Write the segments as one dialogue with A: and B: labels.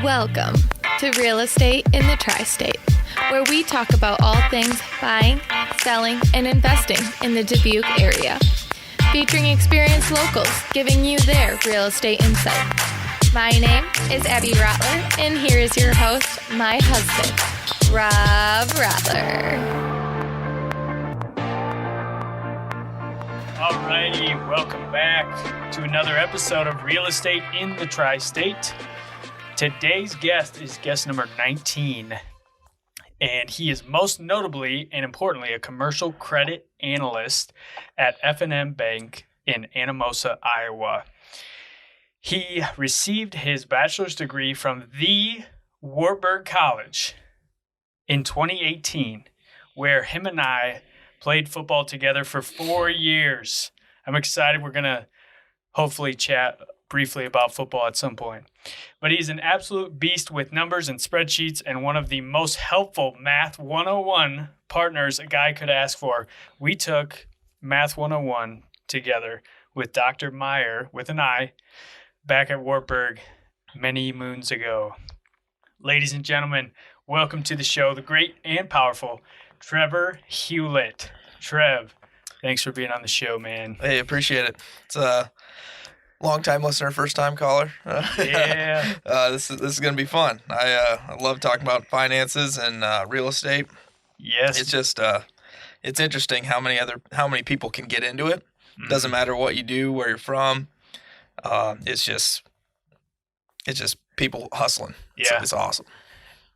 A: Welcome to Real Estate in the Tri-State, where we talk about all things buying, selling, and investing in the Dubuque area, featuring experienced locals giving you their real estate insight. My name is Abby Rottler, and here is your host, my husband, Rob Rottler.
B: Alrighty, welcome back to another episode of Real Estate in the Tri-State. Today's guest is guest number 19, and he is most notably and importantly a commercial credit analyst at F&M Bank in Anamosa, Iowa. He received his bachelor's degree from the Wartburg College in 2018, where him and I played football together for 4 years. I'm excited. We're going to hopefully chat briefly about football at some point. But he's an absolute beast with numbers and spreadsheets and one of the most helpful Math 101 partners a guy could ask for. We took Math 101 together with Dr. Meyer, with an I, back at Wartburg many moons ago. Ladies and gentlemen, welcome to the show, the great and powerful Trevor Hulett. Trev, thanks for being on the show, man.
C: Hey, appreciate it. It's a long-time listener, first-time caller.
B: Yeah.
C: This is going to be fun. I love talking about finances and real estate.
B: Yes.
C: It's just it's interesting how many people can get into it. Mm-hmm. Doesn't matter what you do, where you're from. It's just people hustling.
B: Yeah.
C: It's awesome.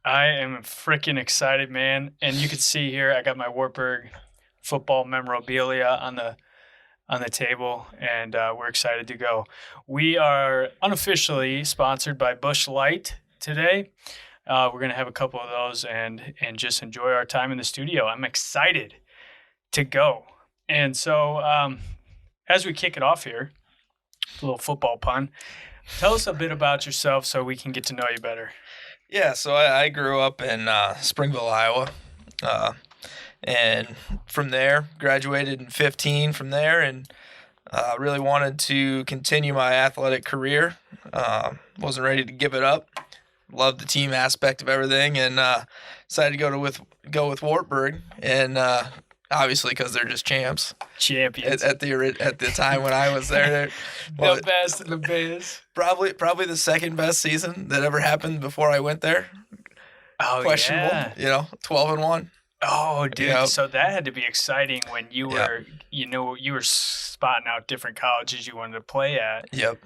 B: I am freaking excited, man. And you can see here, I got my Wartburg football memorabilia on the table, and we're excited to go. We are unofficially sponsored by Busch Light today. We're going to have a couple of those and just enjoy our time in the studio. I'm excited to go. And so as we kick it off here, a little football pun, tell us a bit about yourself so we can get to know you better.
C: Yeah, so I grew up in Springville, Iowa, and from there, graduated in 15 from there, and really wanted to continue my athletic career. Wasn't ready to give it up. Loved the team aspect of everything, and decided to go with Wartburg, and obviously because they're just champions at the time when I was there.
B: The best in the biz.
C: Probably the second best season that ever happened before I went there.
B: Oh,
C: questionable,
B: yeah.
C: 12-1.
B: Oh, dude.
C: Yep.
B: So that had to be exciting when you were, you were spotting out different colleges you wanted to play at.
C: Yep.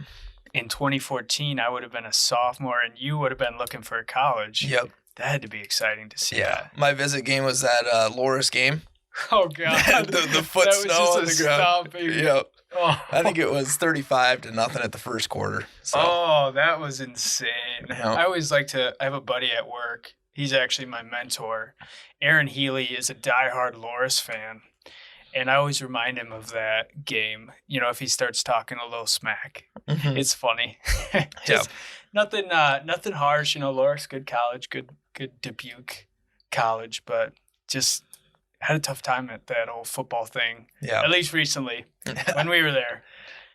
B: In 2014, I would have been a sophomore, and you would have been looking for a college.
C: Yep.
B: That had to be exciting to see.
C: Yeah. My visit game was that Loris game.
B: Oh, God.
C: the foot snow on the ground.
B: Stomping.
C: Yep.
B: Oh.
C: I think it was 35-0 at the first quarter. So.
B: Oh, that was insane.
C: Yep.
B: I always like I have a buddy at work. He's actually my mentor. Aaron Healy is a diehard Loris fan. And I always remind him of that game. If he starts talking a little smack, It's funny. Just nothing harsh. Loris, good college, good Dubuque college, but just had a tough time at that old football thing.
C: Yeah.
B: At least recently when we were there.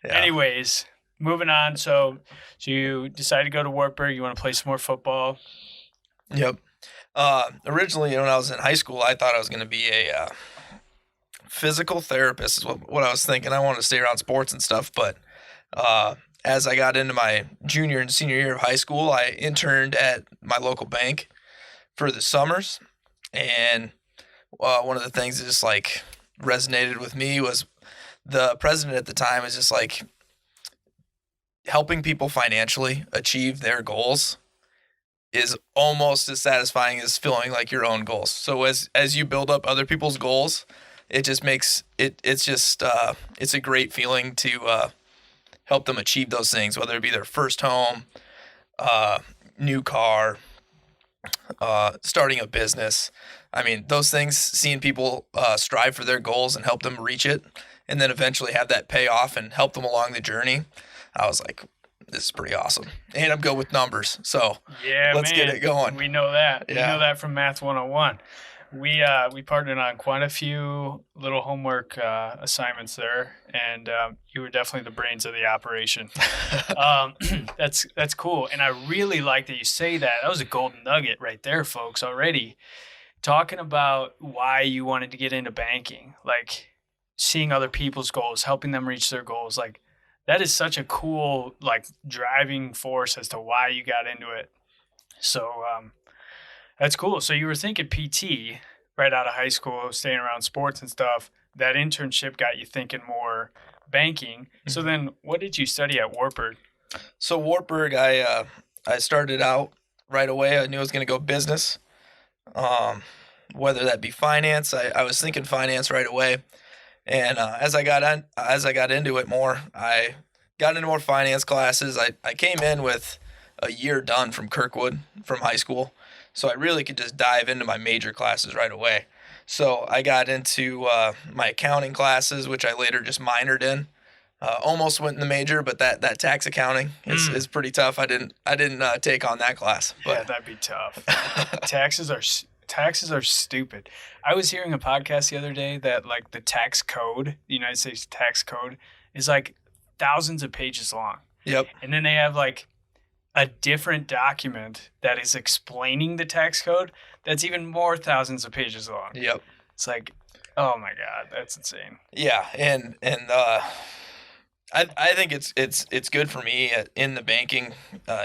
C: Yeah.
B: Anyways, moving on. So you decided to go to Wartburg. You want to play some more football.
C: Yep. Originally, when I was in high school, I thought I was going to be a physical therapist is what I was thinking. I wanted to stay around sports and stuff, but as I got into my junior and senior year of high school, I interned at my local bank for the summers, and one of the things that just resonated with me was the president at the time was just helping people financially achieve their goals is almost as satisfying as feeling like your own goals. So as you build up other people's goals, it just makes it's a great feeling to help them achieve those things, whether it be their first home, new car, starting a business. I mean, those things, seeing people strive for their goals and help them reach it, and then eventually have that pay off and help them along the journey, I was like, this is pretty awesome. And I'm good with numbers, so let's get it going.
B: We know that.
C: Yeah.
B: We know that from Math 101. We partnered on quite a few little homework assignments there, and you were definitely the brains of the operation. That's cool, and I really like that you say that. That was a golden nugget right there, folks. Already talking about why you wanted to get into banking, like seeing other people's goals, helping them reach their goals, like that is such a cool like driving force as to why you got into it. So that's cool. So you were thinking PT right out of high school, staying around sports and stuff. That internship got you thinking more banking. So then what did you study at Wartburg?
C: So Wartburg, I started out right away. I knew I was going to go business, whether that be finance. I was thinking finance right away. And as I got into it more, I got into more finance classes. I came in with a year done from Kirkwood from high school, so I really could just dive into my major classes right away. So I got into my accounting classes, which I later just minored in. Almost went in the major, but that tax accounting is pretty tough. I didn't take on that class. But.
B: Yeah, that'd be tough. Taxes are stupid. I was hearing a podcast the other day that like the tax code, the United States tax code, is like thousands of pages long.
C: Yep.
B: And then they have like a different document that is explaining the tax code that's even more thousands of pages long.
C: Yep.
B: It's like, oh my God, that's insane.
C: Yeah, and I think it's good for me in the banking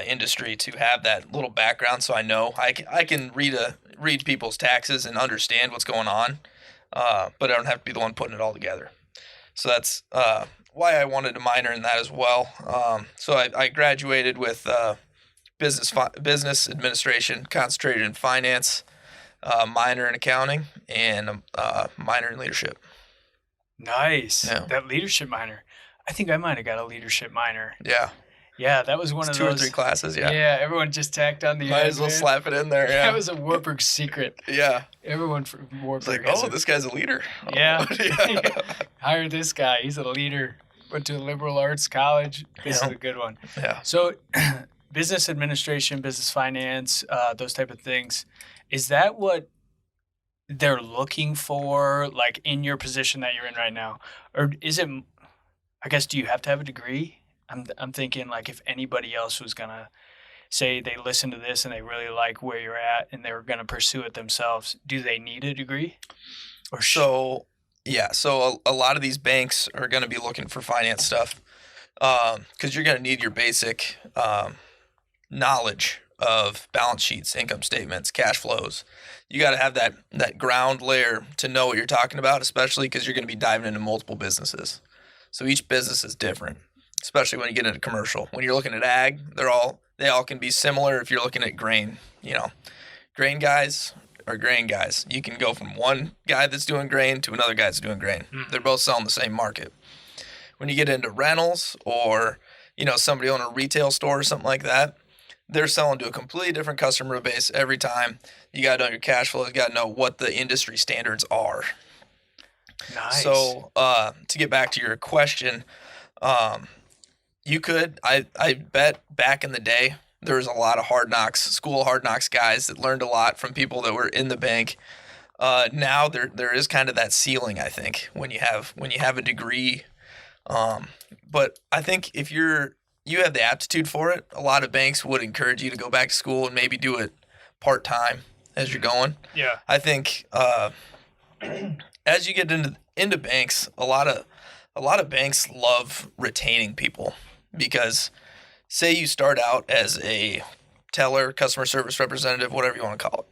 C: industry to have that little background, so I know I can read people's taxes and understand what's going on, but I don't have to be the one putting it all together. So that's why I wanted to minor in that as well. So I graduated with business administration, concentrated in finance, minor in accounting, and minor in leadership.
B: Nice.
C: Yeah.
B: That leadership minor. I think I might have got a leadership minor.
C: Yeah.
B: Yeah, that was one of
C: Two
B: those.
C: or three classes, yeah.
B: Yeah, everyone just tacked on the
C: Might
B: end,
C: as well
B: man.
C: slap it in there, yeah.
B: That was a Wartburg secret.
C: Yeah.
B: Everyone from
C: It's
B: Wartburg.
C: like, oh, this guy's a leader.
B: Yeah.
C: Yeah.
B: Hire this guy. He's a leader. Went to a liberal arts college. This is a good one.
C: Yeah.
B: So, business administration, business finance, those type of things. Is that what they're looking for, like in your position that you're in right now, or is it? I guess, do you have to have a degree? I'm thinking like if anybody else was gonna say they listen to this and they really like where you're at and they're gonna pursue it themselves, do they need a degree? Or
C: So a lot of these banks are going to be looking for finance stuff because you're going to need your basic knowledge of balance sheets, income statements, cash flows. You got to have that ground layer to know what you're talking about, especially because you're going to be diving into multiple businesses. So each business is different, especially when you get into commercial. When you're looking at ag, they all can be similar. If you're looking at grain, grain guys are grain guys. You can go from one guy that's doing grain to another guy that's doing grain. They're both selling the same market. When you get into rentals or, somebody owning a retail store or something like that, they're selling to a completely different customer base every time. You got to know your cash flows. You got to know what the industry standards are.
B: nice.
C: So to get back to your question, you could, I bet back in the day, there was a lot of school hard knocks guys that learned a lot from people that were in the bank. Now there is kind of that ceiling, I think, when you have a degree. But I think if you have the aptitude for it, a lot of banks would encourage you to go back to school and maybe do it part-time as you're going.
B: Yeah.
C: I think as you get into banks, a lot of banks love retaining people because say you start out as a teller, customer service representative, whatever you want to call it.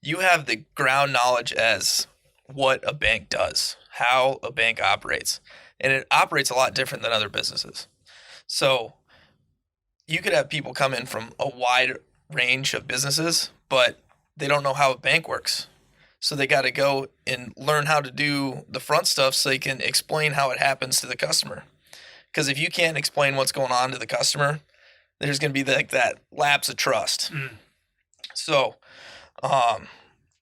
C: You have the ground knowledge as what a bank does, how a bank operates, and it operates a lot different than other businesses. So you could have people come in from a wide range of businesses, but they don't know how a bank works. So they got to go and learn how to do the front stuff so they can explain how it happens to the customer. Because if you can't explain what's going on to the customer, there's going to be like that lapse of trust. So,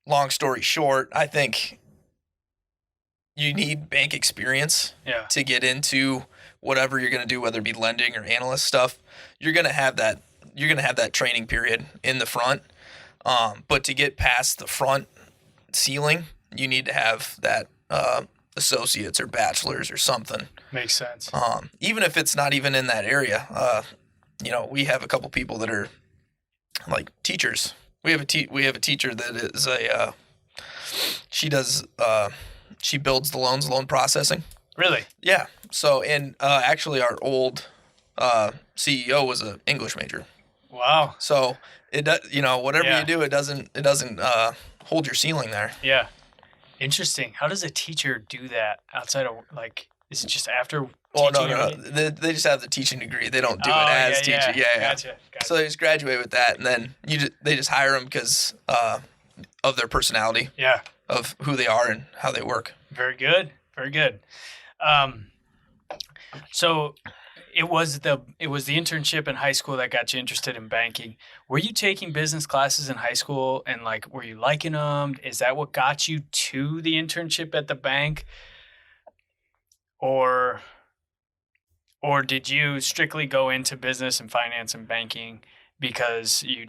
C: long story short, I think you need bank experience to get into whatever you're going to do, whether it be lending or analyst stuff. You're going to have that training period in the front. But to get past the front ceiling, you need to have that associates or bachelors or something.
B: Makes sense.
C: Even if it's not even in that area. We have a couple people that are like teachers. We have a teacher that is she builds the loan processing.
B: Really?
C: Yeah. So, and actually our old CEO was an English major.
B: Wow.
C: So it does, whatever you do, it doesn't hold your ceiling there.
B: Yeah. Interesting. How does a teacher do that outside of is it just after teaching?
C: No. They just have the teaching degree. They don't do it as teaching. Yeah.
B: Gotcha.
C: So they just graduate with that, and then they just hire them because of their personality.
B: Yeah.
C: Of who they are and how they work.
B: Very good. Very good. So it was the internship in high school that got you interested in banking. Were you taking business classes in high school and were you liking them? Is that what got you to the internship at the bank? Or did you strictly go into business and finance and banking because you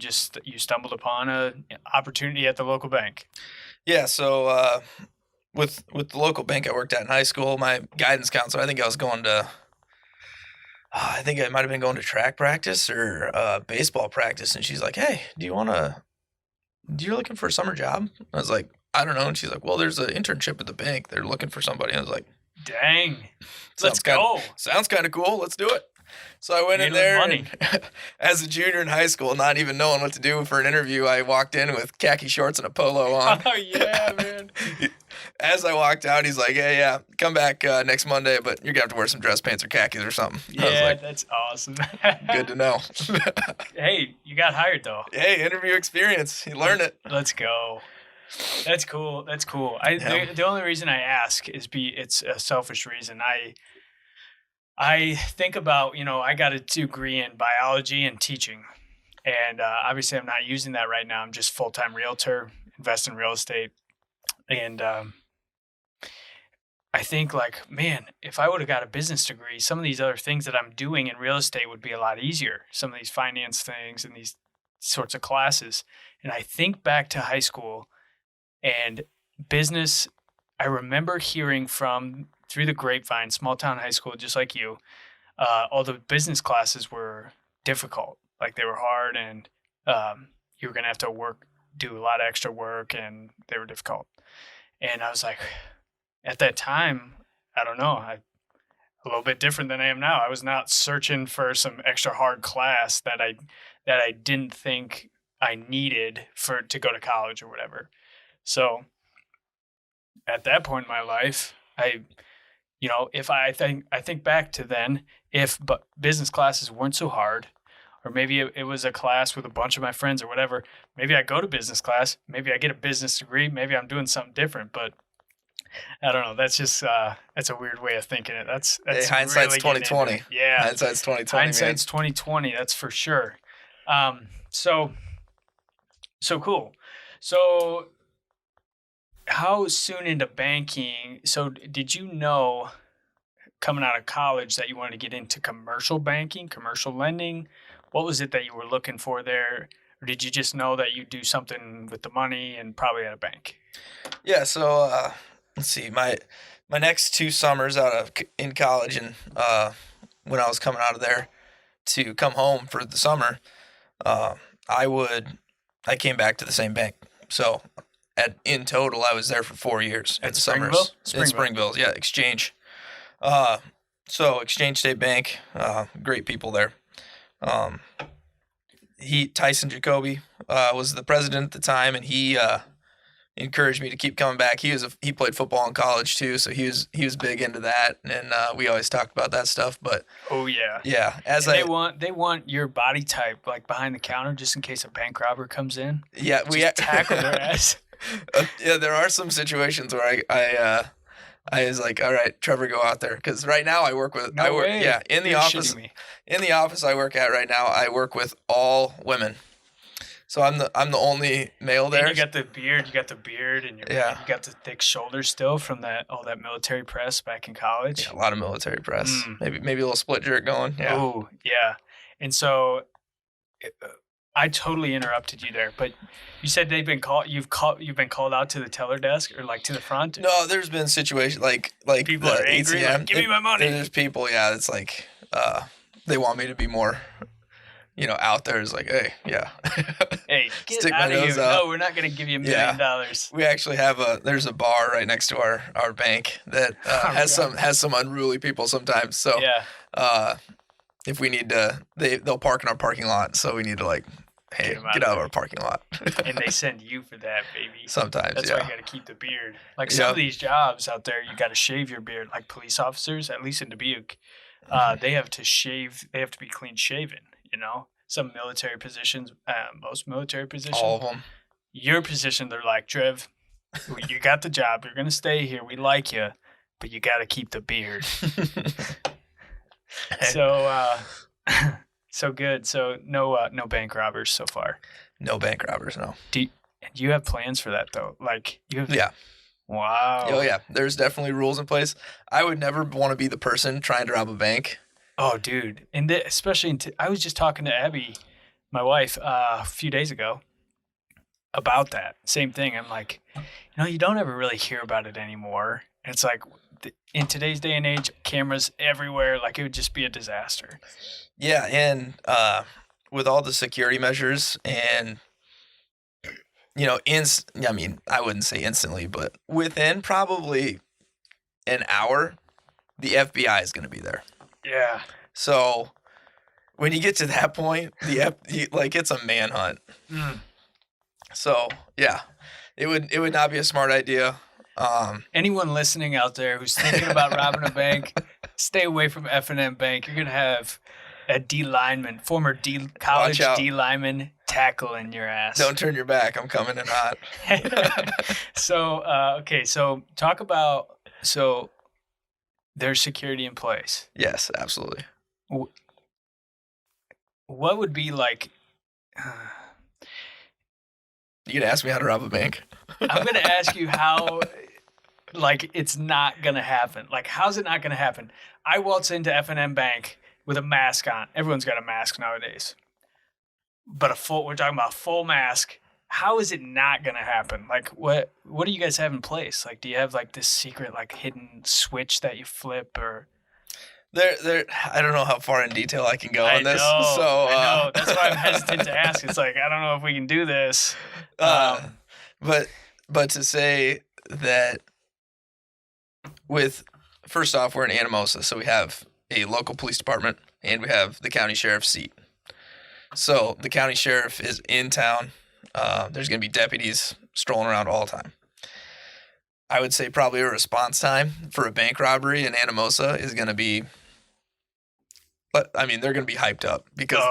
B: stumbled upon an opportunity at the local bank?
C: Yeah, so with the local bank I worked at in high school, my guidance counselor, I think I was going to I think I might have been going to track practice or baseball practice, and she's like, "Hey, you're looking for a summer job?" I was like, "I don't know." And she's like, "Well, there's an internship at the bank. They're looking for somebody." And I was like,
B: "Dang, let's go.
C: Sounds kind of cool. Let's do it." So I went in there and, as a junior in high school, not even knowing what to do for an interview. I walked in with khaki shorts and a polo on.
B: Oh, yeah, man.
C: As I walked out, he's like, "Hey, yeah, come back next Monday, but you're going to have to wear some dress pants or khakis or something."
B: Yeah, I was like, that's awesome.
C: Good to know.
B: Hey, you got hired, though.
C: Hey, interview experience. You learn it.
B: Let's go. That's cool. The only reason I ask is it's a selfish reason. I think about, I got a degree in biology and teaching. And obviously I'm not using that right now. I'm just full-time realtor, invest in real estate. And I think man, if I would have got a business degree, some of these other things that I'm doing in real estate would be a lot easier. Some of these finance things and these sorts of classes. And I think back to high school and business. I remember hearing through the grapevine, small town high school, just like you, all the business classes were difficult. They were hard, and you were going to have to do a lot of extra work, and they were difficult. And I was like, at that time, I don't know, a little bit different than I am now. I was not searching for some extra hard class that I didn't think I needed to go to college or whatever. So at that point in my life, if I think back to then, but business classes weren't so hard, or maybe it was a class with a bunch of my friends or whatever, maybe I go to business class, maybe I get a business degree, maybe I'm doing something different, but I don't know. That's just that's a weird way of thinking it. That's
C: hindsight's
B: really
C: 20/20.
B: Yeah,
C: hindsight's 20/20.
B: Hindsight's 20/20. That's for sure. So cool. So how soon into banking? So did you know coming out of college that you wanted to get into commercial banking, commercial lending? What was it that you were looking for there? Or did you just know that you do something with the money and probably at a bank?
C: Yeah. So let's see. My next 2 summers in college, and when I was coming out of there to come home for the summer, I came back to the same bank. So in total, I was there for 4 years at
B: Springville?
C: summers. In Springville, yeah, Exchange. So Exchange State Bank, great people there. Tyson Jacoby was the president at the time, and he encouraged me to keep coming back. He played football in college too, so he was big into that, and we always talked about that stuff. But
B: oh yeah,
C: yeah.
B: They want your body type behind the counter just in case a bank robber comes in.
C: Yeah,
B: we tackle their ass.
C: Yeah, there are some situations where I was like, all right, Trevor, go out there, because right now I work with in the office. In the office I work at right now, I work with all women. So I'm the only male there.
B: And you got the beard, and you got the thick shoulders still from all that military press back in college.
C: Yeah, a lot of military press. Maybe a little split jerk going. Yeah.
B: Oh, yeah. And so I totally interrupted you there, but you said they've been called. You've been called out to the teller desk or like to the front.
C: No, there's been situations like
B: People
C: the
B: are angry.
C: ATM.
B: Like, give me my money.
C: There's people, yeah. It's like they want me to be more, out there. It's like, hey, yeah.
B: Hey, get
C: Stick
B: out
C: my
B: of here!
C: nose out.
B: No, we're not going to give you $1 million.
C: We actually have there's a bar right next to our bank that has some unruly people sometimes. So
B: Yeah.
C: if we need to, they'll park in our parking lot. So we need to hey, get out of our parking lot.
B: And they send you for that, baby.
C: Sometimes,
B: That's why you got to keep the beard. Like some of these jobs out there, you got to shave your beard. Like police officers, at least in Dubuque, they have to shave. They have to be clean shaven. Some military positions, most military positions,
C: all of them.
B: Your position, they're like, Trev, you got the job. You're gonna stay here. We like you, but you got to keep the beard. So good. So no bank robbers so far.
C: No bank robbers, no.
B: Do you have plans for that though? Like you have.
C: Yeah.
B: Wow.
C: Oh yeah. There's definitely rules in place. I would never want to be the person trying to rob a bank.
B: Oh, dude. And especially I was just talking to Abby, my wife, a few days ago about that same thing. I'm like, you don't ever really hear about it anymore. And it's like in today's day and age, cameras everywhere. Like it would just be a disaster.
C: Yeah, and with all the security measures and I wouldn't say instantly, but within probably an hour, the FBI is going to be there.
B: Yeah.
C: So when you get to that point, it's a manhunt.
B: Mm.
C: So yeah, it would not be a smart idea.
B: Anyone listening out there who's thinking about robbing a bank, stay away from F&M Bank. You're gonna have a D lineman, former college D lineman, tackling your ass.
C: Don't turn your back. I'm coming in hot.
B: So okay, so talk about there's security in place.
C: Yes, absolutely.
B: What would be like?
C: You gonna ask me how to rob a bank?
B: I'm gonna ask you how. Like it's not gonna happen. Like how's it not gonna happen? I waltz into F&M Bank with a mask on. Everyone's got a mask nowadays. But we're talking about a full mask. How is it not gonna happen? Like what do you guys have in place? Like do you have like this secret like hidden switch that you flip or?
C: There. I don't know how far in detail I can go on this.
B: I
C: know.
B: That's why I'm hesitant to ask. It's like I don't know if we can do this.
C: But to say that first off, we're in Anamosa, so we have a local police department and we have the county sheriff's seat. So the county sheriff is in town. There's going to be deputies strolling around all the time. I would say probably a response time for a bank robbery in Anamosa is going to be, but I mean, they're going to be hyped up because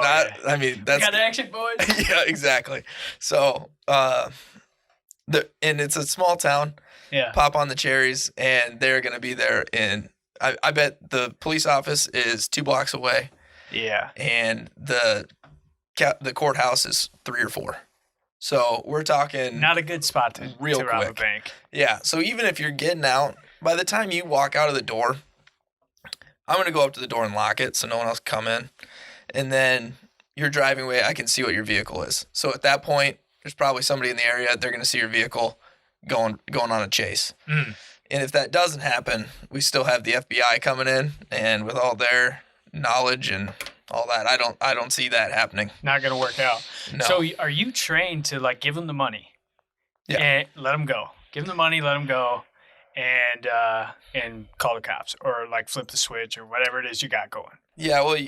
C: that's
B: got action, boys.
C: Yeah, exactly. So, and it's a small town.
B: Yeah.
C: Pop on the cherries, and they're going to be there I bet the police office is 2 blocks away.
B: Yeah.
C: And the courthouse is 3 or 4. So we're talking
B: not a good spot to rob a bank.
C: Yeah. So even if you're getting out, by the time you walk out of the door, I'm going to go up to the door and lock it so no one else can come in. And then you're driving away, I can see what your vehicle is. So at that point, there's probably somebody in the area. They're going to see your vehicle going on a chase.
B: Mm.
C: And if that doesn't happen, we still have the FBI coming in, and with all their knowledge and all that, I don't see that happening.
B: Not going to work out.
C: No.
B: So are you trained to like give them the money?
C: Yeah.
B: And let them go. Give them the money, let them go, and call the cops or like flip the switch or whatever it is you got going.
C: Yeah, well,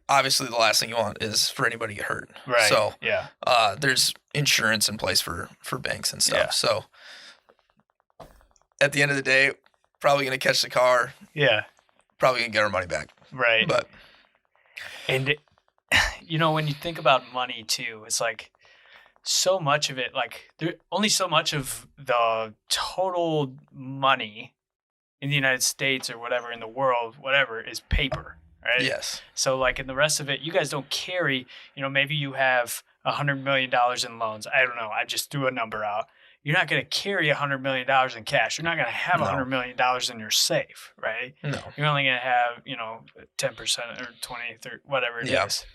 C: obviously the last thing you want is for anybody to get hurt.
B: Right.
C: So
B: yeah,
C: there's insurance in place for banks and stuff.
B: Yeah.
C: So at the end of the day, probably going to catch the car.
B: Yeah.
C: Probably going to get our money back.
B: Right.
C: But
B: and when you think about money too, it's like so much of it, like there only so much of the total money in the United States or whatever in the world, whatever, is paper. Right?
C: Yes.
B: So like in the rest of it, you guys don't carry, maybe you have $100 million in loans. I don't know. I just threw a number out. You're not going to carry $100 million in cash. You're not going to have $100 million in your safe, right?
C: No.
B: You're only going to have, 10% or 20, 30, whatever it is.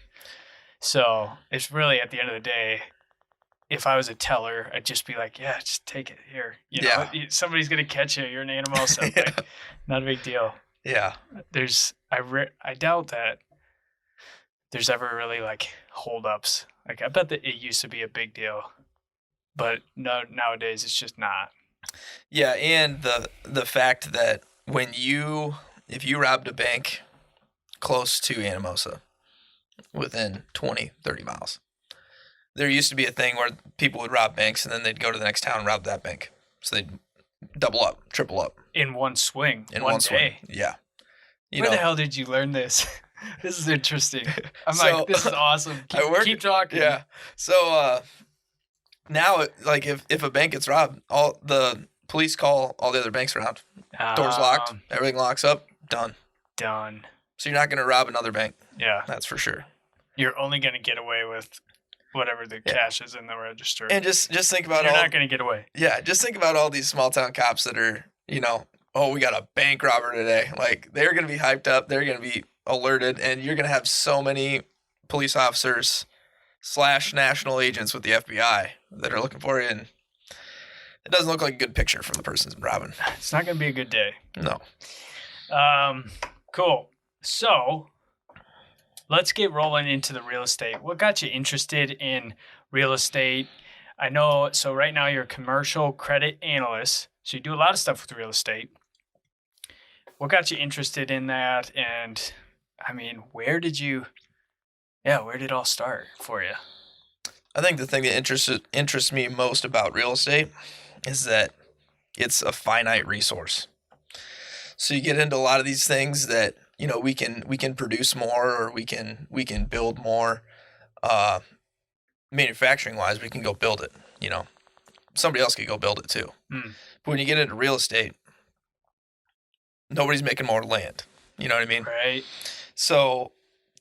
B: So it's really, at the end of the day, if I was a teller, I'd just be like, yeah, just take it here. You know, somebody's going to catch you. You're an animal. So like, not a big deal.
C: Yeah.
B: I doubt that there's ever really like holdups. Like I bet that it used to be a big deal, but no, nowadays it's just not.
C: Yeah. And the fact that if you robbed a bank close to Anamosa within 20, 30 miles, there used to be a thing where people would rob banks and then they'd go to the next town and rob that bank. So they'd double up, triple up.
B: In one swing.
C: In one
B: day.
C: Swing. Yeah.
B: Where the hell did you learn this? This is interesting. I'm like, this is awesome. Keep talking.
C: Yeah. So now, like, if a bank gets robbed, all the police call all the other banks around. Doors locked. Everything locks up. Done. So you're not going to rob another bank.
B: Yeah.
C: That's for sure.
B: You're only going to get away with whatever the cash is in the register.
C: And just think about
B: You're not going to get away.
C: Yeah, just think about all these small town cops that are, oh, we got a bank robber today. Like, they're going to be hyped up. They're going to be alerted. And you're going to have so many police officers / national agents with the FBI that are looking for you. And it doesn't look like a good picture for the person robbing.
B: It's not going to be a good day.
C: No.
B: Cool. So let's get rolling into the real estate. What got you interested in real estate? I know, so right now you're a commercial credit analyst, so you do a lot of stuff with real estate. What got you interested in that? And I mean, where did it all start for you?
C: I think the thing that interests me most about real estate is that it's a finite resource. So you get into a lot of these things that, we can produce more, or we can build more. Manufacturing wise, we can go build it. Somebody else could go build it too. But when you get into real estate, nobody's making more land. You know what I mean?
B: Right.
C: So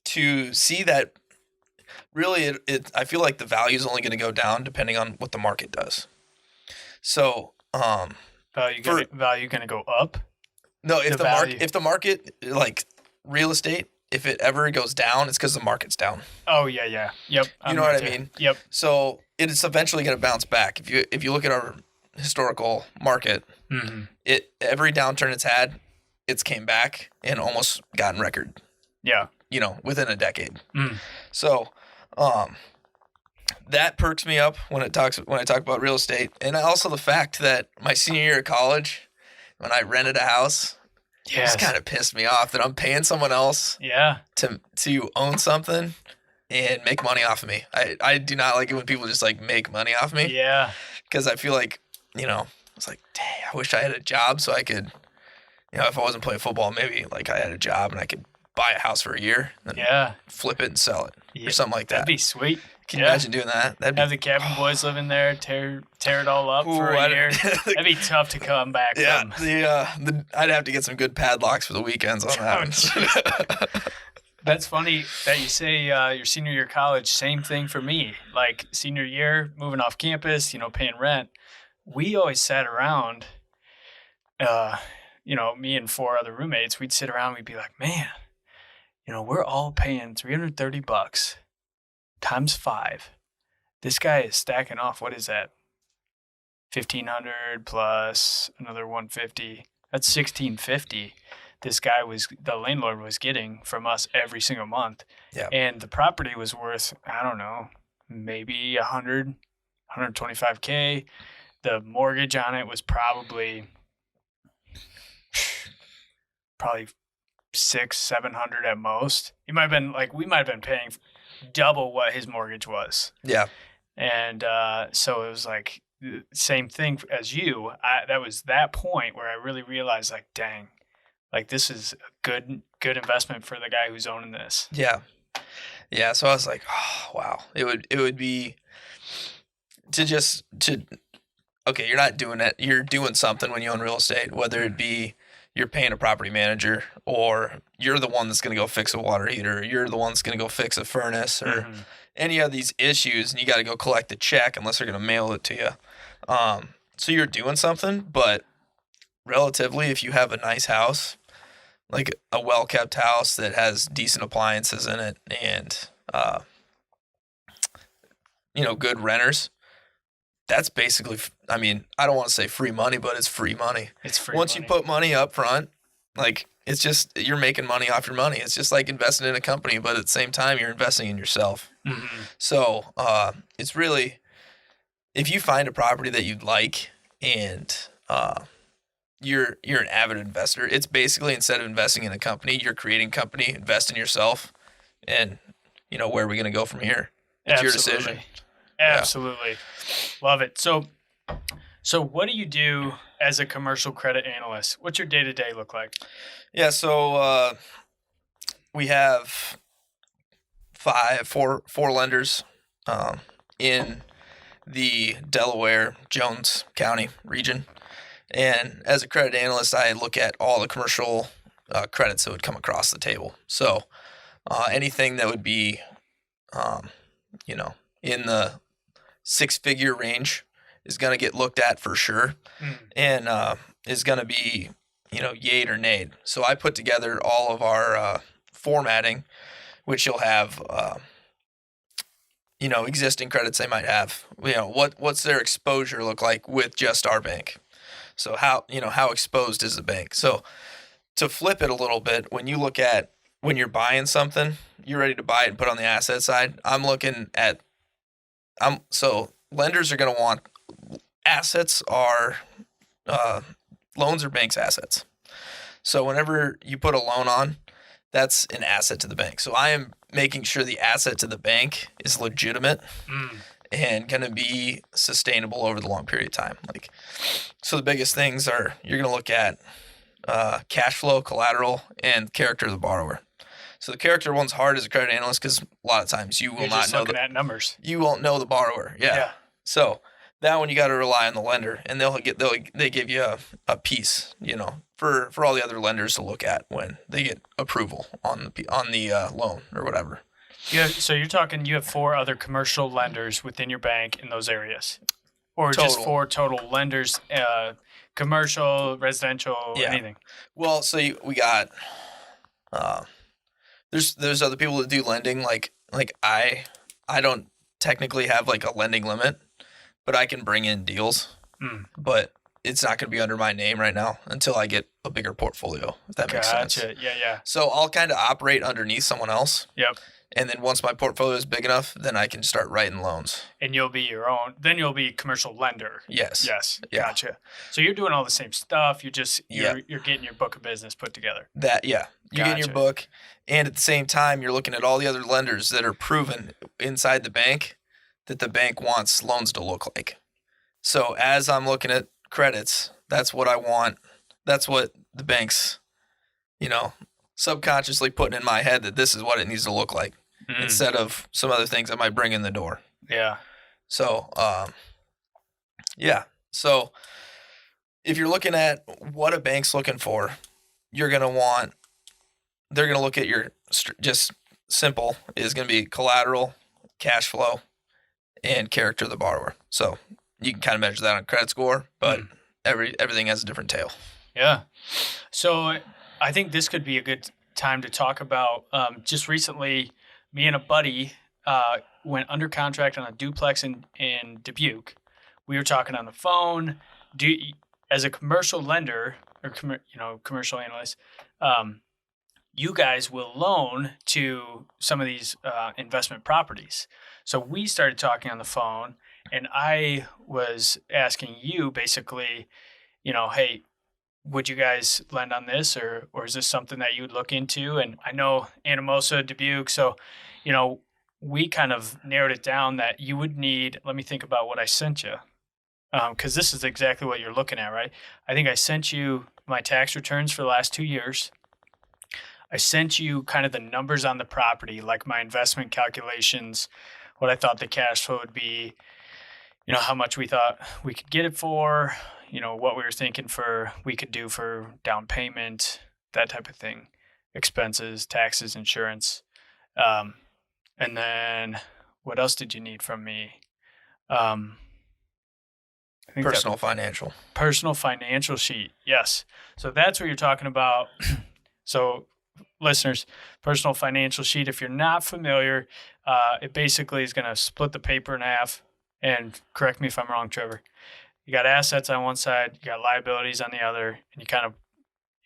C: to see that, really, I feel like the value is only going to go down depending on what the market does. So
B: value going to go up?
C: No, if the market, like real estate, if it ever goes down, it's because the market's down.
B: Oh yeah. Yep.
C: You know what I mean?
B: Yep.
C: So it's eventually going to bounce back. If you look at our historical market, every downturn it's had, it's came back and almost gotten record.
B: Yeah.
C: Within a decade. So that perks me up when I talk about real estate, and also the fact that my senior year of college, when I rented a house, it just kind of pissed me off that I'm paying someone else to own something and make money off of me. I do not like it when people just like make money off me.
B: Yeah.
C: Because I feel like, it's like, dang, I wish I had a job so I could, if I wasn't playing football, maybe like I had a job and I could buy a house for a year and flip it and sell it or something like that.
B: That'd be sweet.
C: Can you imagine doing that?
B: Have the cabin boys live in there, tear it all up for a year. That'd be tough to come back from.
C: I'd have to get some good padlocks for the weekends on that.
B: That's funny that you say your senior year of college. Same thing for me. Like senior year, moving off campus, paying rent. We always sat around, me and 4 other roommates, we'd sit around, we'd be like, man, we're all paying $330 times 5. This guy is stacking off. What is that? 1,500 plus another 150. That's 1,650. The landlord was getting from us every single month.
C: Yeah.
B: And the property was worth, I don't know, maybe 100, 125K. The mortgage on it was probably 600-700 at most. We might have been paying double what his mortgage was.
C: Yeah.
B: And so it was like same thing as you. That was that point where I really realized, like, dang, like this is a good investment for the guy who's owning this.
C: Yeah. Yeah. So I was like, oh wow. It would be okay, you're not doing it. You're doing something when you own real estate, whether it be you're paying a property manager, or you're the one that's going to go fix a water heater, or you're the one that's going to go fix a furnace, or any of these issues, and you got to go collect a check unless they're going to mail it to you. So you're doing something, but relatively, if you have a nice house, like a well-kept house that has decent appliances in it, and good renters, that's basically, I mean, I don't want to say free money, but it's free money.
B: It's free
C: Once
B: money.
C: you put money up front, like, it's just, you're making money off your money. It's just like investing in a company, but at the same time, you're investing in yourself.
B: Mm-hmm.
C: So it's really, if you find a property that you'd like and you're an avid investor, it's basically, instead of investing in a company, you're creating a company, invest in yourself, and, where are we going to go from here? It's your decision.
B: Absolutely. Love it. So what do you do as a commercial credit analyst? What's your day-to-day look like?
C: Yeah, so we have four lenders in the Delaware, Jones County region. And as a credit analyst, I look at all the commercial credits that would come across the table. So anything that would be, in the six-figure range is going to get looked at for sure, and is going to be, yay or nay. So I put together all of our formatting, which you'll have, existing credits they might have. What's their exposure look like with just our bank? So how exposed is the bank? So to flip it a little bit, when you're buying something, you're ready to buy it and put on the asset side. So lenders are going to want assets are loans are banks' assets. So whenever you put a loan on, that's an asset to the bank. So I am making sure the asset to the bank is legitimate and going to be sustainable over the long period of time. So the biggest things are, you're going to look at cash flow, collateral, and character of the borrower. So the character one's hard as a credit analyst because a lot of times you will not know
B: at numbers.
C: You won't know the borrower. Yeah. So that one you got to rely on the lender, and they give you a piece, for all the other lenders to look at when they get approval on the loan or whatever.
B: So you're talking you have 4 other commercial lenders within your bank in those areas, or
C: Total.
B: just 4 total lenders, commercial, residential, anything.
C: Well, so we got there's other people that do lending. Like I don't technically have like a lending limit, but I can bring in deals. But it's not going to be under my name right now until I get a bigger portfolio, if that makes sense.
B: Gotcha. Yeah.
C: So I'll kind of operate underneath someone else.
B: Yep.
C: And then once my portfolio is big enough, then I can start writing loans.
B: And you'll be your own. Then you'll be a commercial lender.
C: Yes.
B: Yeah. Gotcha. So you're doing all the same stuff. You're getting your book of business put together.
C: You're getting your book, and at the same time, you're looking at all the other lenders that are proven inside the bank that the bank wants loans to look like. So as I'm looking at credits, that's what I want. That's what the bank's, subconsciously putting in my head that this is what it needs to look like instead of some other things I might bring in the door.
B: Yeah.
C: So, So if you're looking at what a bank's looking for, they're going to look at your, just simple, is going to be collateral, cash flow, and character of the borrower. So you can kind of measure that on credit score, but everything has a different tail.
B: Yeah. So I think this could be a good time to talk about, just recently, me and a buddy went under contract on a duplex in Dubuque. We were talking on the phone. As a commercial lender or commercial analyst, you guys will loan to some of these investment properties. So we started talking on the phone, and I was asking you basically, hey, would you guys lend on this, or is this something that you would look into? And I know Anamosa, Dubuque, so we kind of narrowed it down that you would need. Let me think about what I sent you, because this is exactly what you're looking at, right? I think I sent you my tax returns for the last 2 years. I sent you kind of the numbers on the property, like my investment calculations, what I thought the cash flow would be, how much we thought we could get it for, what we were thinking we could do for down payment, that type of thing, expenses, taxes, insurance. And then what else did you need from me? I think
C: Personal financial
B: sheet. Yes. So that's what you're talking about. So listeners, personal financial sheet. If you're not familiar, it basically is going to split the paper in half. And correct me if I'm wrong, Trevor. You got assets on one side, you got liabilities on the other, and you kind of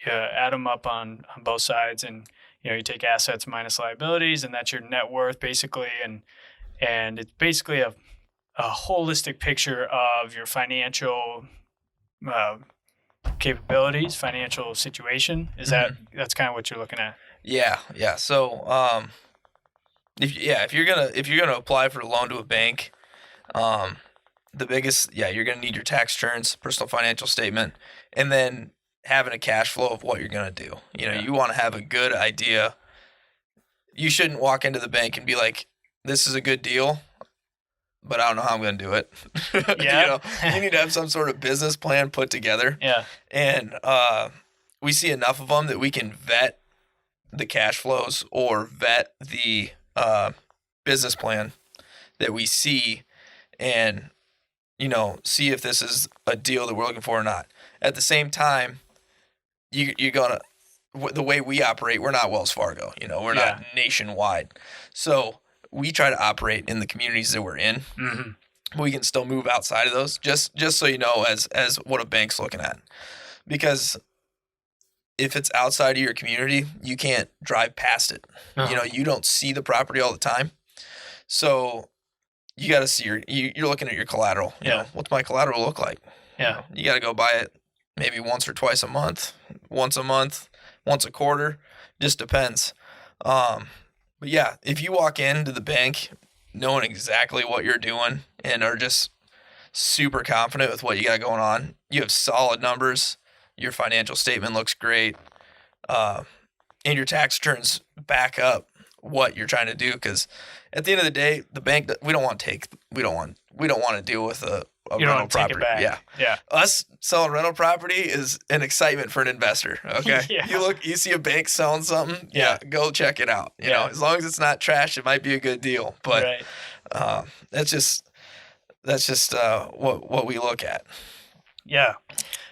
B: add them up on both sides. And you take assets minus liabilities, and that's your net worth basically. And it's basically a holistic picture of your financial capabilities, financial situation. That's kind of what you're looking at?
C: Yeah. So, if you're gonna apply for a loan to a bank, the biggest, you're gonna need your tax returns, personal financial statement, and then having a cash flow of what you're gonna do. You want to have a good idea. You shouldn't walk into the bank and be like, "This is a good deal, but I don't know how I'm going to do it."
B: Yeah.
C: You need to have some sort of business plan put together.
B: Yeah.
C: And we see enough of them that we can vet the cash flows or vet the business plan that we see and, see if this is a deal that we're looking for or not. At the same time, you're going to, the way we operate, we're not Wells Fargo, we're not nationwide. So we try to operate in the communities that we're in. Mm-hmm. We can still move outside of those, just so you know, as what a bank's looking at. Because if it's outside of your community, you can't drive past it. Uh-huh. You don't see the property all the time. So you got to see you're looking at your collateral. What's my collateral look like?
B: Yeah.
C: You got to go buy it maybe once or twice a month, once a quarter, just depends. But yeah, if you walk into the bank knowing exactly what you're doing and are just super confident with what you got going on, you have solid numbers, your financial statement looks great, and your tax returns back up what you're trying to do. Because at the end of the day, the bank, we don't want to deal with a rental property. Yeah. Us selling rental property is an excitement for an investor. Okay.
B: Yeah.
C: You see a bank selling something. Yeah. Go check it out. You know, as long as it's not trash, it might be a good deal. But
B: right.
C: That's just what we look at.
B: Yeah.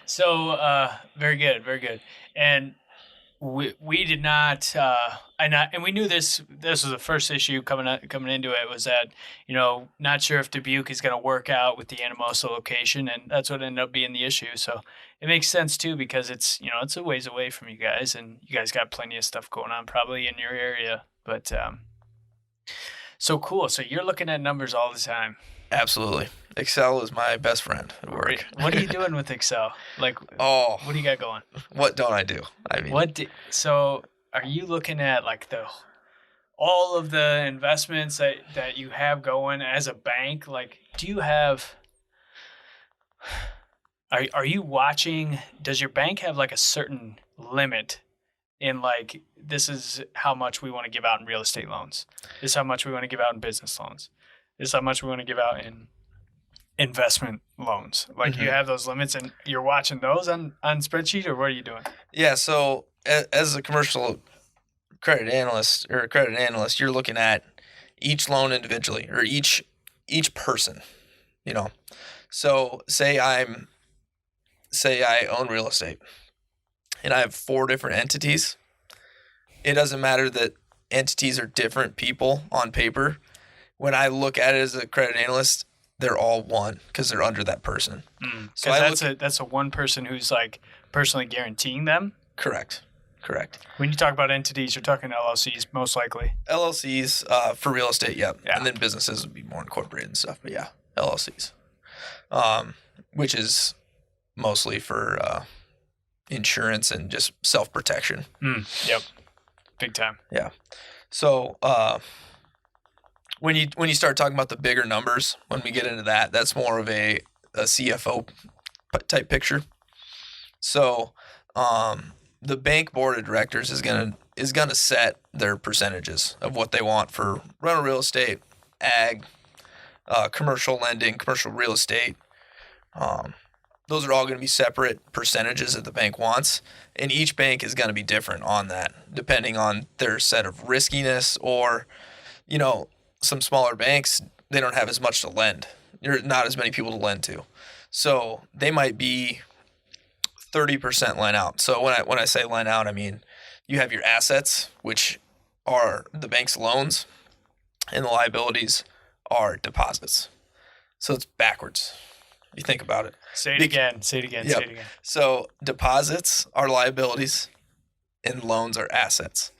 B: So very good. Very good. And we did not, and we knew this was the first issue coming into it, was that, not sure if Dubuque is going to work out with the Anamosa location, and that's what ended up being the issue. So it makes sense too, because it's a ways away from you guys, and you guys got plenty of stuff going on probably in your area. But so cool. So you're looking at numbers all the time.
C: Absolutely. Excel is my best friend at work.
B: What are you doing with Excel? Like, what do you got going?
C: What don't I do?
B: So are you looking at like all of the investments that you have going as a bank? Like, do you have, are you watching, does your bank have like a certain limit in like, this is how much we want to give out in real estate loans. This is how much we want to give out in business loans. This is how much we want to give out in investment loans. Like, you have those limits and you're watching those on spreadsheet, or what are you doing?
C: Yeah. So as a commercial credit analyst, you're looking at each loan individually, or each person, So say I own real estate and I have 4 different entities. It doesn't matter that entities are different people on paper. When I look at it as a credit analyst, they're all one because they're under that person.
B: So that's a one person who's like personally guaranteeing them?
C: Correct.
B: When you talk about entities, you're talking LLCs most likely.
C: LLCs for real estate, yep.
B: Yeah.
C: And then businesses would be more incorporated and stuff. But yeah, LLCs, which is mostly for insurance and just self-protection.
B: Yep. Big time.
C: Yeah. So when you start talking about the bigger numbers, when we get into that, that's more of a CFO type picture. So the bank board of directors is gonna set their percentages of what they want for rental real estate, ag, commercial lending, commercial real estate. Those are all going to be separate percentages that the bank wants, and each bank is going to be different on that, depending on their set of riskiness, or, some smaller banks, they don't have as much to lend. There's not as many people to lend to. So they might be 30% lend out. So when I say lend out, I mean, You have your assets, which are the bank's loans, and the liabilities are deposits. So it's backwards. You think about it.
B: Say it again. Say it again.
C: Yep.
B: Say it again.
C: So deposits are liabilities and loans are assets.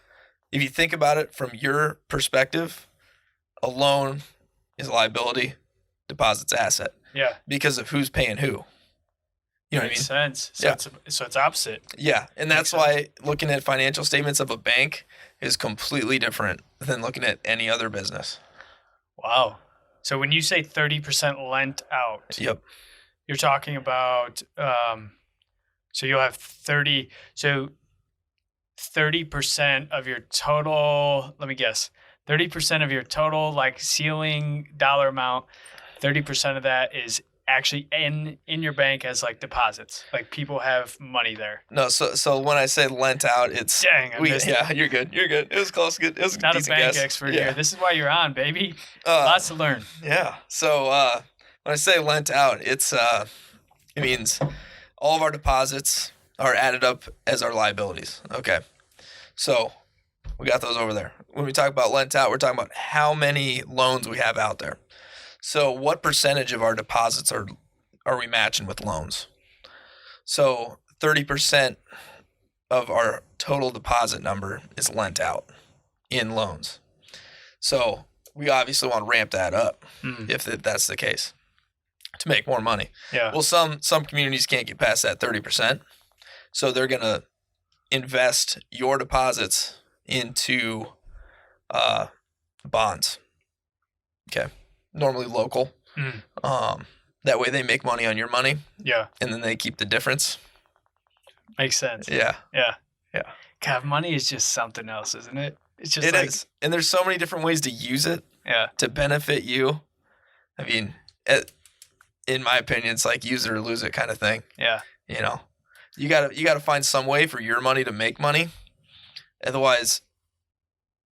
C: If you think about it from your perspective, a loan is a liability, deposit's asset.
B: Yeah.
C: Because of who's paying who. You know
B: Makes
C: what I mean?
B: sense. So, it's opposite.
C: Yeah. And that's why looking at financial statements of a bank is completely different than looking at any other business.
B: Wow. So when you say 30% lent out,
C: Yep.
B: you're talking about, so you'll have 30% of your total, let me guess, 30% of your total like ceiling dollar amount, 30% of that is actually in your bank as like deposits. Like people have money there.
C: No, so when I say lent out, it's
B: Dang, I missed it.
C: yeah, you're good. It was close. Good. It was
B: Not a
C: decent
B: bank
C: guess.
B: expert
C: Yeah.
B: here. This is why you're on, baby. Lots to learn.
C: Yeah. So when I say lent out, it means all of our deposits are added up as our liabilities. Okay. So we got those over there. When we talk about lent out, we're talking about how many loans we have out there. So what percentage of our deposits are we matching with loans? So 30% of our total deposit number is lent out in loans. So we obviously want to ramp that up if that's the case to make more money.
B: Yeah.
C: Well, some communities can't get past that 30%. So they're going to invest your deposits into bonds. Okay. Normally local. That way they make money on your money.
B: Yeah.
C: And then they keep the difference.
B: Makes sense.
C: Yeah.
B: Yeah.
C: Yeah.
B: God, money is just something else, isn't it? It's just
C: It is. And there's so many different ways to use it to benefit you. I mean, in my opinion, it's like use it or lose it kind of thing.
B: Yeah.
C: You know, you gotta find some way for your money to make money. Otherwise,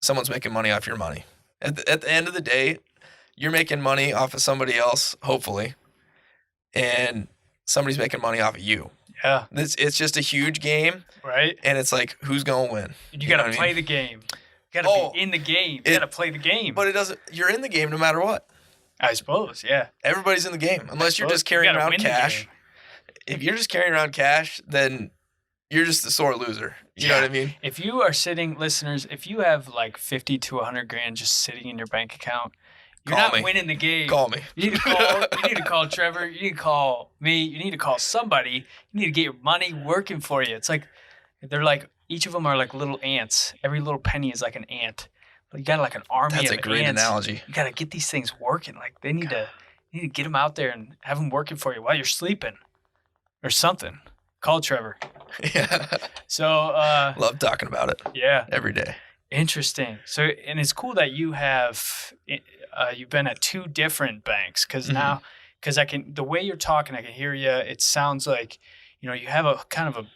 C: someone's making money off your money. At the end of the day, you're making money off of somebody else, hopefully, and somebody's making money off of you.
B: Yeah.
C: It's just a huge game,
B: right?
C: And it's like, who's gonna win?
B: You gotta play the game. You gotta be in the game. You gotta play the game.
C: But it doesn't. You're in the game no matter what.
B: I suppose. Yeah.
C: Everybody's in the game unless you're just carrying around cash. If you're just carrying around cash, then you're just a sore loser. You know what I mean?
B: If you are sitting, listeners, if you have like 50 to 100 grand just sitting in your bank account, you're not winning the game.
C: Call me.
B: You need to call Trevor. You need to call me. You need to call somebody. You need to get your money working for you. It's like they're like each of them are like little ants. Every little penny is like an ant. You got like an army of ants.
C: That's a great analogy.
B: You got to get these things working. Like they need to get them out there and have them working for you while you're sleeping or something. Call Trevor.
C: Yeah.
B: So
C: love talking about it.
B: Yeah.
C: Every day.
B: Interesting. So and it's cool that you have you've been at two different banks because now the way you're talking, I can hear you. It sounds like you have a kind of a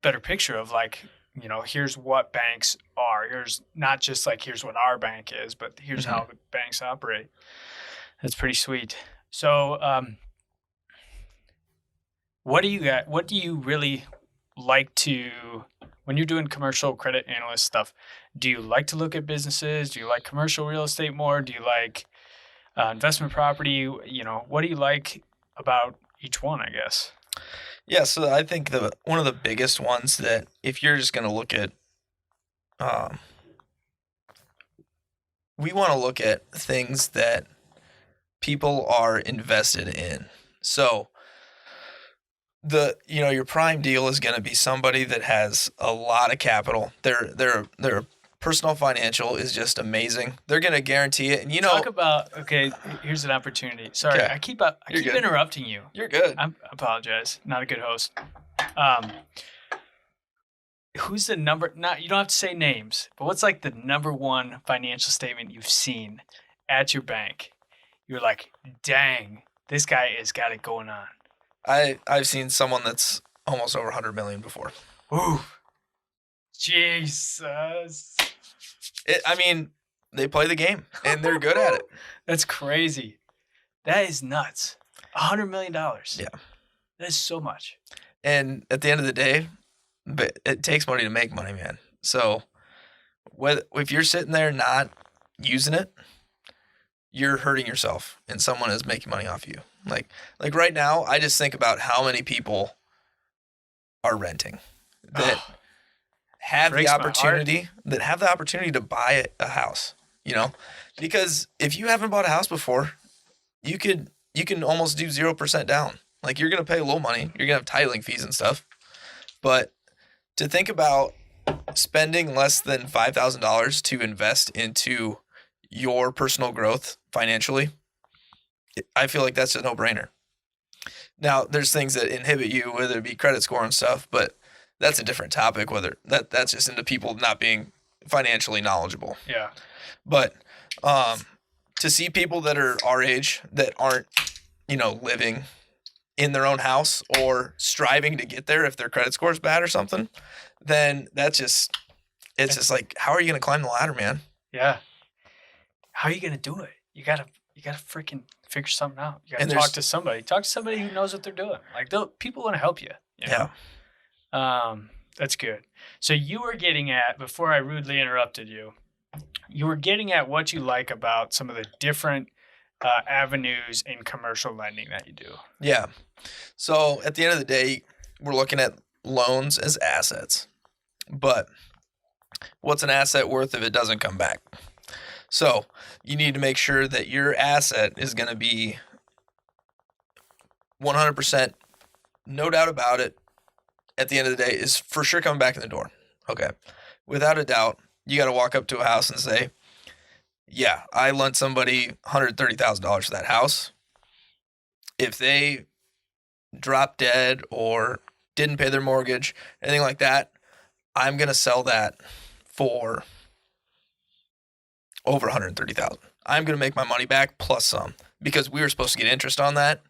B: better picture of like here's what banks are. Here's not just like here's what our bank is, but here's how the banks operate. That's pretty sweet. So what do you really like to, when you're doing commercial credit analyst stuff, do you like to look at businesses? Do you like commercial real estate more? Do you like investment property? What do you like about each one, I guess?
C: Yeah, so I think one of the biggest ones that if you're just going to look at, we want to look at things that people are invested in. So your prime deal is going to be somebody that has a lot of capital. Their personal financial is just amazing. They're going to guarantee it. And
B: talk about here's an opportunity. Sorry, I keep interrupting you.
C: You're good.
B: I apologize. Not a good host. Who's the number? You don't have to say names, but what's like the number one financial statement you've seen at your bank? You're like, dang, this guy has got it going on.
C: I've seen someone that's almost over 100 million before.
B: Ooh, Jesus!
C: They play the game and they're good at it.
B: That's crazy. That is nuts. $100 million.
C: Yeah,
B: that is so much.
C: And at the end of the day, it takes money to make money, man. So if you're sitting there not using it, you're hurting yourself and someone is making money off you. Like right now, I just think about how many people are renting that have the opportunity to buy a house, because if you haven't bought a house before, you can almost do 0% down. Like you're going to pay a little money. You're going to have titling fees and stuff. But to think about spending less than $5,000 to invest into your personal growth financially, I feel like that's a no-brainer. Now, there's things that inhibit you, whether it be credit score and stuff, but that's a different topic, whether that's just into people not being financially knowledgeable.
B: Yeah.
C: But to see people that are our age that aren't, living in their own house or striving to get there if their credit score is bad or something, then it's just like, how are you going to climb the ladder, man?
B: Yeah. How are you going to do it? You got to freaking figure something out. You got to talk to somebody. Talk to somebody who knows what they're doing. Like, people want to help you.
C: Yeah.
B: That's good. So you were getting at, before I rudely interrupted you, you were getting at what you like about some of the different avenues in commercial lending that you do.
C: Yeah. So at the end of the day, we're looking at loans as assets. But what's an asset worth if it doesn't come back? So you need to make sure that your asset is going to be 100%, no doubt about it, at the end of the day, is for sure coming back in the door. Okay. Without a doubt, you got to walk up to a house and say, yeah, I lent somebody $130,000 for that house. If they drop dead or didn't pay their mortgage, anything like that, I'm going to sell that for over $130,000. I'm going to make my money back plus some, because we were supposed to get interest on that.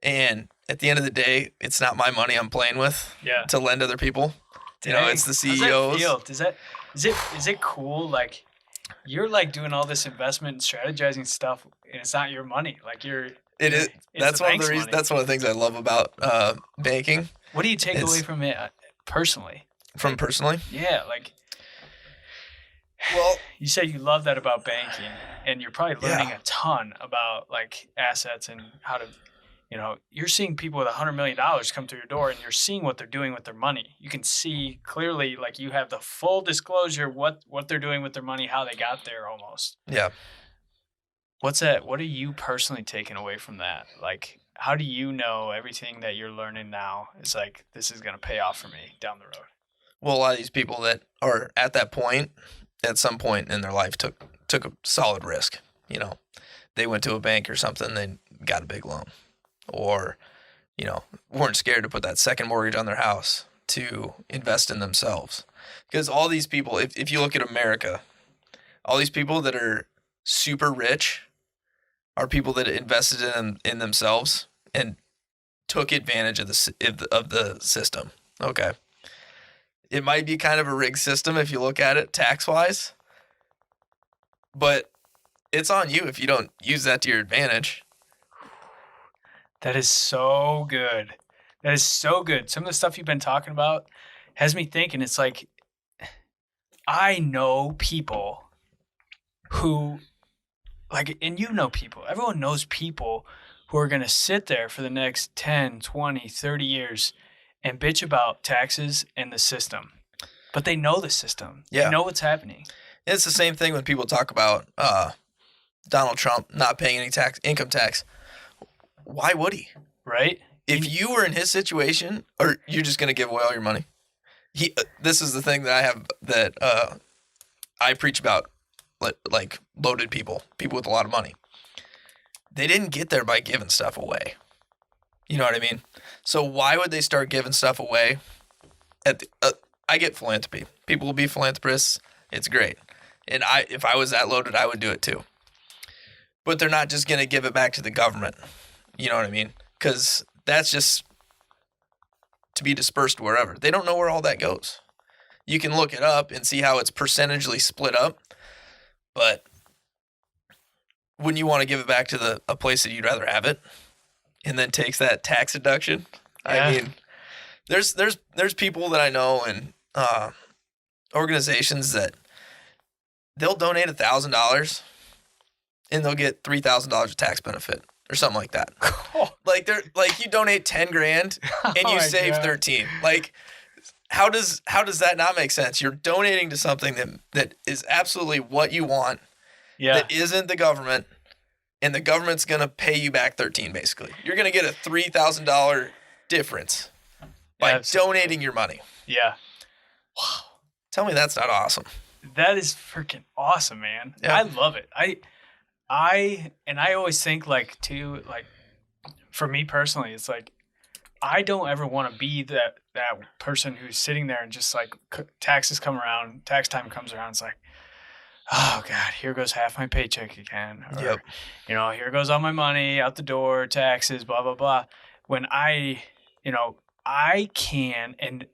C: And at the end of the day, it's not my money I'm playing with to lend other people.
B: Dang.
C: It's the CEOs.
B: How's that feel? Is it cool? Like, you're like doing all this investment and strategizing stuff, and it's not your money. Like it is. That's one of the reasons.
C: That's one of the things I love about banking.
B: What do you take away from it personally?
C: Personally?
B: Yeah, like.
C: Well,
B: you said you love that about banking, and you're probably learning a ton about like assets and how to. You're seeing people with $100 million come through your door, and you're seeing what they're doing with their money. You can see clearly, like, you have the full disclosure, what they're doing with their money, how they got there almost.
C: Yeah.
B: What's that? What are you personally taking away from that? Like, how do you know everything that you're learning now is like, this is going to pay off for me down the road?
C: Well, a lot of these people that are at that point, at some point in their life, took a solid risk. They went to a bank or something, they got a big loan. Or, weren't scared to put that second mortgage on their house to invest in themselves. Because all these people, if you look at America, all these people that are super rich are people that invested in themselves and took advantage of the system. Okay. It might be kind of a rigged system if you look at it tax-wise, but it's on you if you don't use that to your advantage.
B: That is so good. That is so good. Some of the stuff you've been talking about has me thinking, it's like, I know people who, like, and people, everyone knows people who are going to sit there for the next 10, 20, 30 years and bitch about taxes and the system. But they know the system. Yeah. They know what's happening.
C: It's the same thing when people talk about Donald Trump not paying any income tax. Why would he?
B: Right?
C: If you were in his situation, or you're just going to give away all your money. This is the thing that I have that I preach about, like loaded people with a lot of money. They didn't get there by giving stuff away. You know what I mean? So why would they start giving stuff away? I get philanthropy. People will be philanthropists. It's great. And if I was that loaded, I would do it too. But they're not just going to give it back to the government. You know what I mean? Because that's just to be dispersed wherever. They don't know where all that goes. You can look it up and see how it's percentagely split up. But wouldn't you want to give it back to a place that you'd rather have it, and then takes that tax deduction? Yeah. I mean, there's people that I know, and organizations that they'll donate $1,000 and they'll get $3,000 of tax benefit or something like that. Like they're like, you donate 10 grand and you save 13. Like, how does that not make sense? You're donating to something that is absolutely what you want.
B: Yeah.
C: That isn't the government, and the government's going to pay you back 13 basically. You're going to get a $3,000 difference by donating your money.
B: Yeah.
C: Wow. Tell me that's not awesome.
B: That is freaking awesome, man.
C: Yeah.
B: I love it. I always think like too, like for me personally, it's like I don't ever want to be that person who's sitting there and just like taxes come around, tax time comes around. It's like, oh God, here goes half my paycheck again. Or, here goes all my money out the door, taxes, blah, blah, blah. When I can, and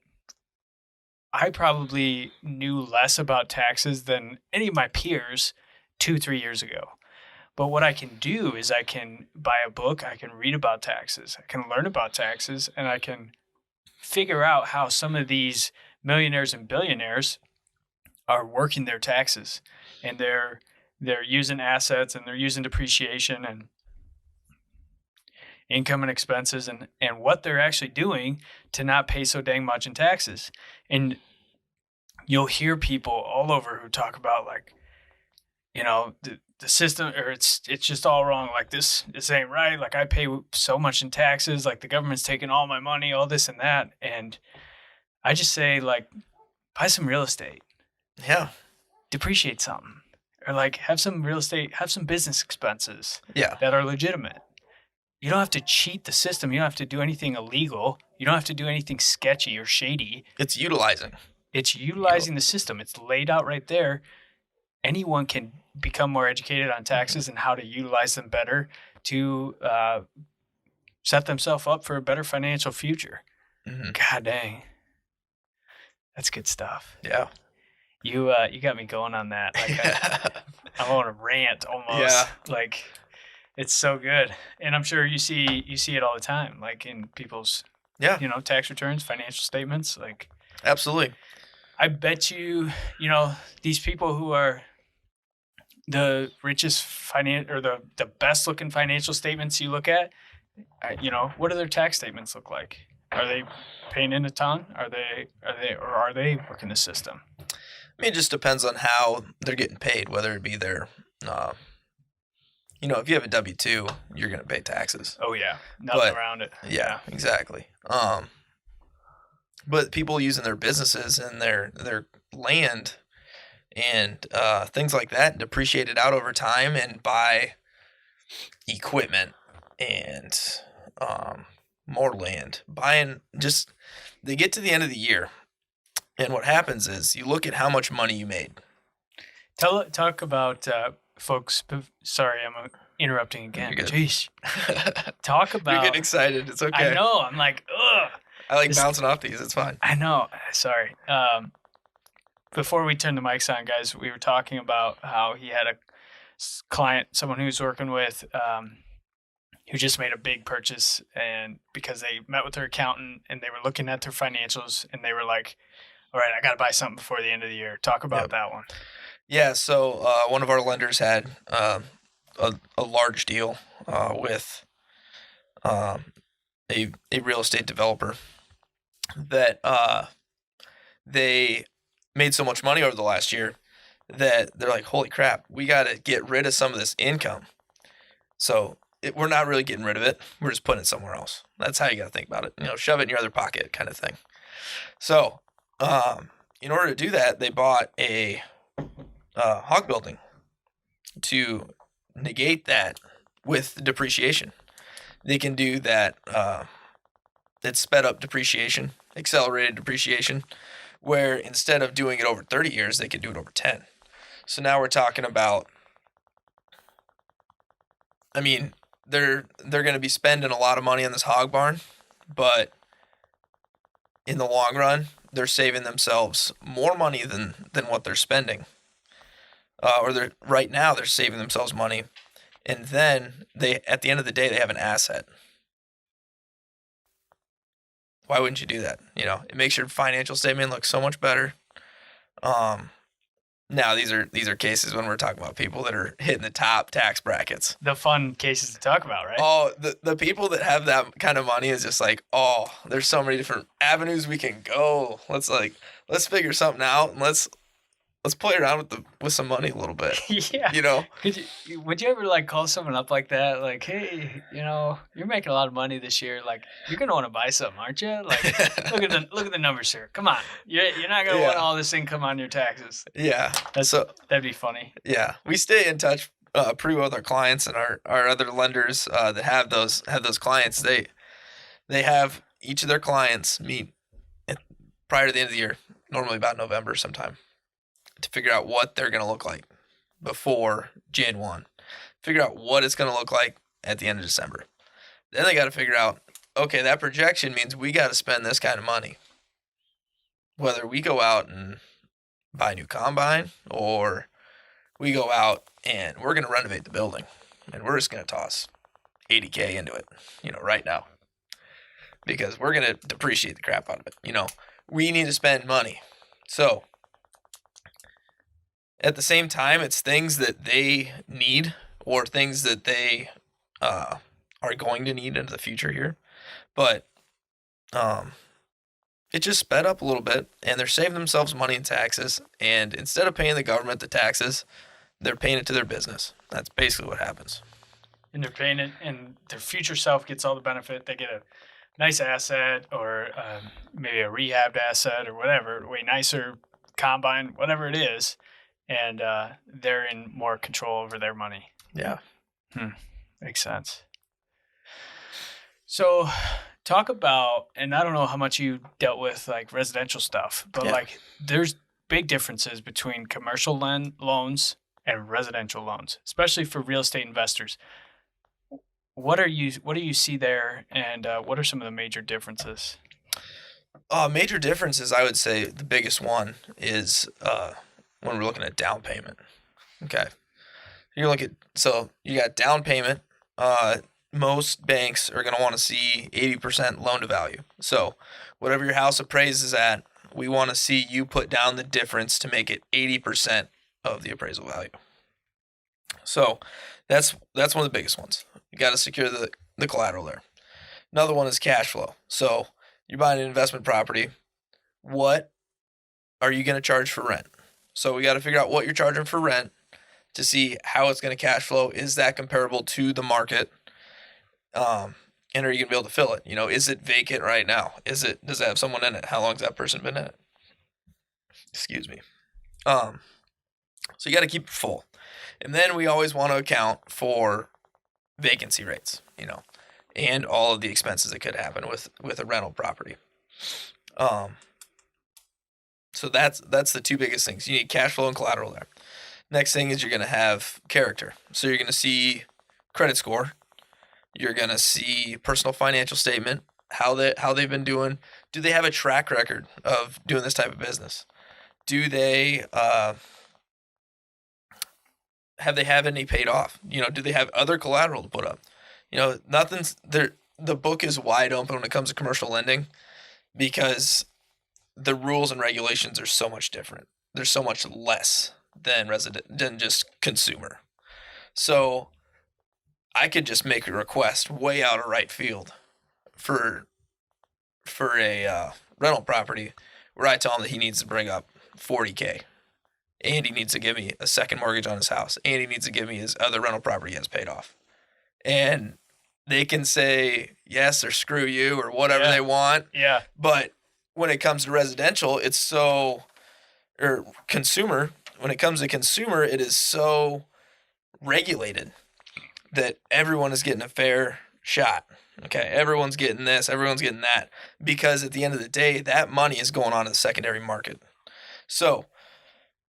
B: I probably knew less about taxes than any of my peers 2-3 years ago. But what I can do is I can buy a book, I can read about taxes, I can learn about taxes, and I can figure out how some of these millionaires and billionaires are working their taxes, and they're using assets, and they're using depreciation and income and expenses, and what they're actually doing to not pay so dang much in taxes. And you'll hear people all over who talk about like, the system, or it's just all wrong. Like this ain't right. Like I pay so much in taxes. Like the government's taking all my money, all this and that. And I just say like, buy some real estate.
C: Yeah.
B: Depreciate something, or like have some real estate, have some business expenses.
C: Yeah.
B: That are legitimate. You don't have to cheat the system. You don't have to do anything illegal. You don't have to do anything sketchy or shady.
C: It's utilizing
B: the system. It's laid out right there. Anyone can become more educated on taxes and how to utilize them better to set themselves up for a better financial future. Mm-hmm. God dang. That's good stuff.
C: Yeah.
B: You got me going on that. Like I want to rant almost.
C: Yeah.
B: Like it's so good. And I'm sure you see it all the time, like in people's tax returns, financial statements. Like
C: absolutely.
B: I bet you, these people who are the richest or the best looking financial statements you look at, what do their tax statements look like? Are they paying in a ton? Are they working the system?
C: I mean, it just depends on how they're getting paid, whether it be their, if you have a W-2, you're going to pay taxes.
B: Oh yeah. Nothing around it.
C: Yeah, exactly. But people using their businesses and their land and things like that, depreciate it out over time and buy equipment and more land. They get to the end of the year, and what happens is you look at how much money you made.
B: Talk about folks. Sorry, I'm interrupting again.
C: You're good.
B: Jeez. Talk about.
C: You're getting excited. It's okay.
B: I know. I'm like, ugh.
C: I like bouncing off these. It's fine.
B: I know. Sorry. Before we turned the mics on, guys, we were talking about how he had a client, someone he was working with, who just made a big purchase, and because they met with their accountant and they were looking at their financials, and they were like, all right, I got to buy something before the end of the year. Talk about that one. Yeah.
C: So one of our lenders had a large deal with a real estate developer that they made so much money over the last year that they're like, holy crap, we got to get rid of some of this income. So we're not really getting rid of it. We're just putting it somewhere else. That's how you got to think about it. Shove it in your other pocket kind of thing. So in order to do that, they bought a hog building to negate that with depreciation. They can do that. It's sped up depreciation, accelerated depreciation, where instead of doing it over 30 years, they could do it over 10. So now we're talking about, they're going to be spending a lot of money on this hog barn, but in the long run, they're saving themselves more money than what they're spending. Right now they're saving themselves money, and then at the end of the day, they have an asset. Why wouldn't you do that? It makes your financial statement look so much better. Now these are cases when we're talking about people that are hitting the top tax brackets.
B: The fun cases to talk about, right?
C: Oh, the people that have that kind of money is just like, oh, there's so many different avenues we can go. Let's figure something out and let's play around with some money a little bit.
B: Yeah.
C: You know?
B: Would you ever like call someone up like that? Like, hey, you're making a lot of money this year. Like, you're gonna want to buy something, aren't you? Like, look at the numbers here. Come on, you're not gonna want all this income on your taxes.
C: Yeah.
B: That'd be funny.
C: Yeah, we stay in touch pretty well with our clients and our other lenders that have those clients. They have each of their clients meet prior to the end of the year, normally about November sometime, to figure out what they're going to look like before Jan 1. Figure out what it's going to look like at the end of December. Then they got to figure out, okay, that projection means we got to spend this kind of money. Whether we go out and buy a new combine or we go out and we're going to renovate the building and we're just going to toss $80K into it, right now, because we're going to depreciate the crap out of it. We need to spend money. So at the same time, it's things that they need or things that they are going to need into the future here. But it just sped up a little bit, and they're saving themselves money in taxes. And instead of paying the government the taxes, they're paying it to their business. That's basically what happens.
B: And they're paying it, and their future self gets all the benefit. They get a nice asset or maybe a rehabbed asset or whatever, way nicer combine, whatever it is. And they're in more control over their money.
C: Yeah.
B: Makes sense. So talk about, and I don't know how much you dealt with like residential stuff, but like there's big differences between commercial loans and residential loans, especially for real estate investors. What do you see there, and what are some of the major differences?
C: Major differences, I would say the biggest one is when we're looking at down payment. Okay. So you got down payment. Most banks are going to want to see 80% loan to value. So whatever your house appraises at, we want to see you put down the difference to make it 80% of the appraisal value. So that's one of the biggest ones. You got to secure the collateral there. Another one is cash flow. So you're buying an investment property. What are you going to charge for rent? So we got to figure out what you're charging for rent to see how it's going to cash flow. Is that comparable to the market? And are you going to be able to fill it? Is it vacant right now? Does it have someone in it? How long has that person been in it? Excuse me. So you got to keep it full. And then we always want to account for vacancy rates, and all of the expenses that could happen with a rental property. So that's the two biggest things. You need cash flow and collateral there. Next thing is you're going to have character. So you're going to see credit score. You're going to see personal financial statement, how they've been doing. Do they have a track record of doing this type of business? Do they have any paid off? Do they have other collateral to put up? Nothing's there. The book is wide open when it comes to commercial lending because the rules and regulations are so much different. There's so much less than just consumer. So I could just make a request way out of right field for a rental property where I tell him that he needs to bring up $40K, and he needs to give me a second mortgage on his house, and he needs to give me his other rental property he has paid off. And they can say yes or screw you or whatever they want. Yeah. But when it comes to residential, consumer, when it comes to consumer, it is so regulated that everyone is getting a fair shot. Okay, everyone's getting this, everyone's getting that, because at the end of the day, that money is going on to the secondary market. So